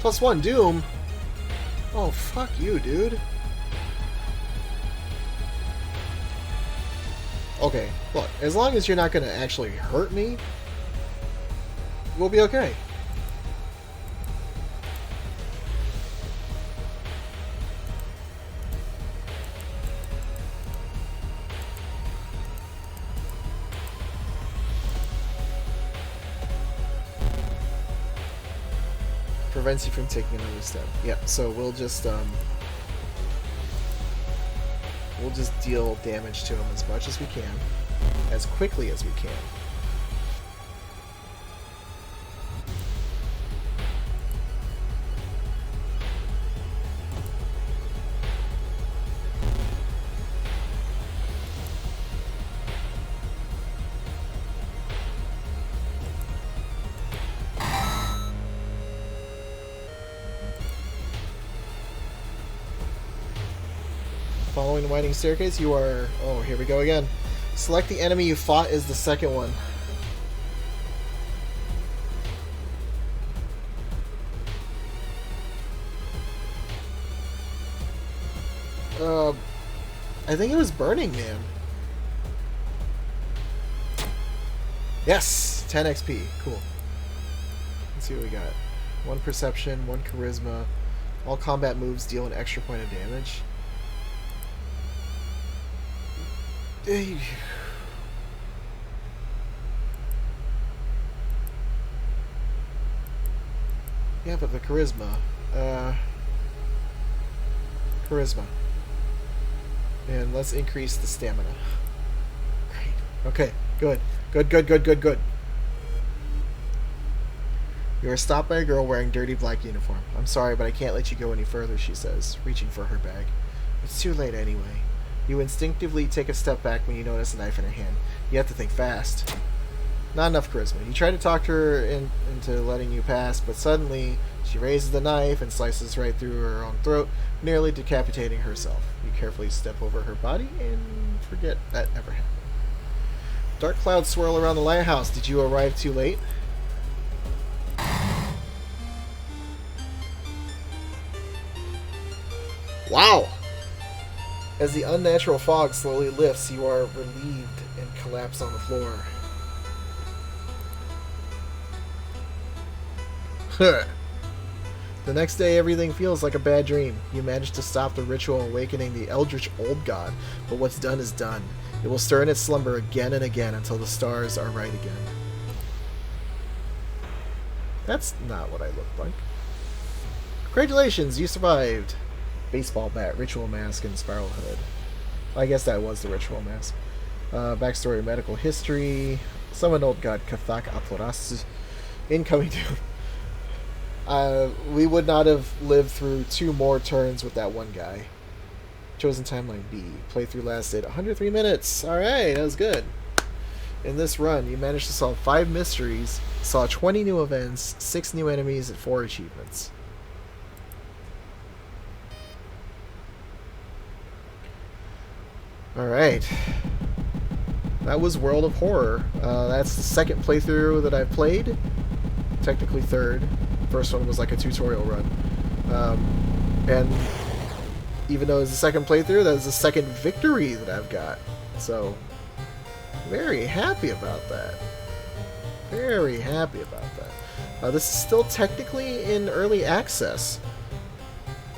+1 Doom? Oh, fuck you, dude. Okay, look, as long as you're not going to actually hurt me, we'll be okay. Prevents you from taking another step. Yeah, so we'll just deal damage to him as much as we can, as quickly as we can. Following the winding staircase, you are... Oh, here we go again. Select the enemy you fought as the second one. I think it was Burning Man. Yes! 10 XP. Cool. Let's see what we got. 1 perception, 1 charisma. All combat moves deal an extra point of damage. Yeah, but the charisma. Charisma. And let's increase the stamina. Great. Okay, good. Good. You are stopped by a girl wearing dirty black uniform. I'm sorry, but I can't let you go any further, she says, reaching for her bag. It's too late anyway. You instinctively take a step back when you notice a knife in her hand. You have to think fast. Not enough charisma. You try to talk to her into letting you pass, but suddenly she raises the knife and slices right through her own throat, nearly decapitating herself. You carefully step over her body and forget that ever happened. Dark clouds swirl around the lighthouse. Did you arrive too late? Wow! As the unnatural fog slowly lifts, you are relieved and collapse on the floor. The next day, everything feels like a bad dream. You manage to stop the ritual awakening the Eldritch Old God, but what's done is done. It will stir in its slumber again and again until the stars are right again. That's not what I look like. Congratulations, you survived. Baseball bat, ritual mask, and spiral hood. I guess that was the ritual mask. Backstory, medical history. Summon old god Cthac Atoras. Incoming doom. We would not have lived through 2 more turns with that one guy. Chosen timeline B. Playthrough lasted 103 minutes. Alright, that was good. In this run, you managed to solve 5 mysteries, saw 20 new events, 6 new enemies, and 4 achievements. Alright. That was World of Horror. That's the second playthrough that I've played. Technically third. First one was like a tutorial run. And even though it's the second playthrough, that was the second victory that I've got. So, very happy about that. Very happy about that. This is still technically in early access.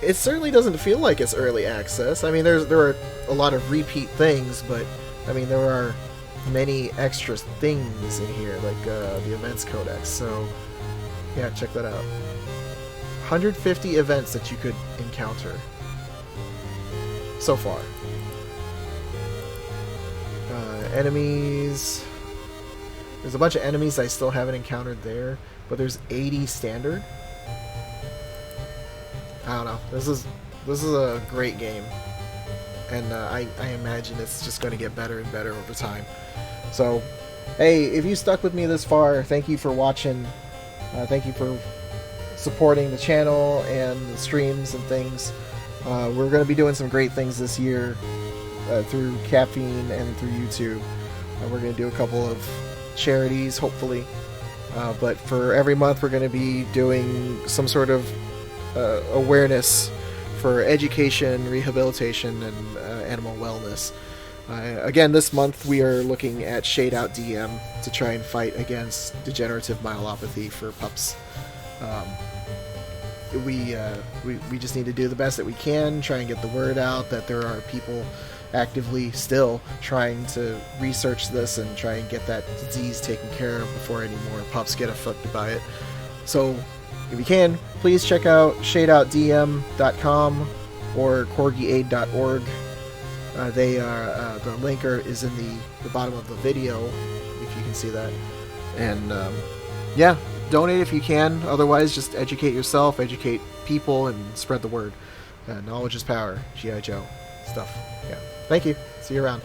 It certainly doesn't feel like it's early access. I mean, there are a lot of repeat things, but I mean, there are many extra things in here, like the events codex. So, yeah, check that out. 150 events that you could encounter so far. Enemies. There's a bunch of enemies I still haven't encountered there, but there's 80 standard. I don't know. This is a great game, and I imagine it's just going to get better and better over time. So Hey, if you stuck with me this far, thank you for watching. Thank you for supporting the channel and the streams and things. We're going to be doing some great things this year through Caffeine and through YouTube. We're going to do a couple of charities, hopefully. But for every month, we're going to be doing some sort of awareness for education, rehabilitation, and animal wellness. Again, this month we are looking at Shade Out DM to try and fight against degenerative myelopathy for pups. We just need to do the best that we can, try and get the word out that there are people actively still trying to research this and try and get that disease taken care of before any more pups get afflicted by it. So if you can, please check out shadeoutdm.com or corgieaid.org. The link is in the bottom of the video, if you can see that. And yeah, donate if you can. Otherwise, just educate yourself, educate people, and spread the word. Knowledge is power. G.I. Joe stuff. Yeah. Thank you. See you around.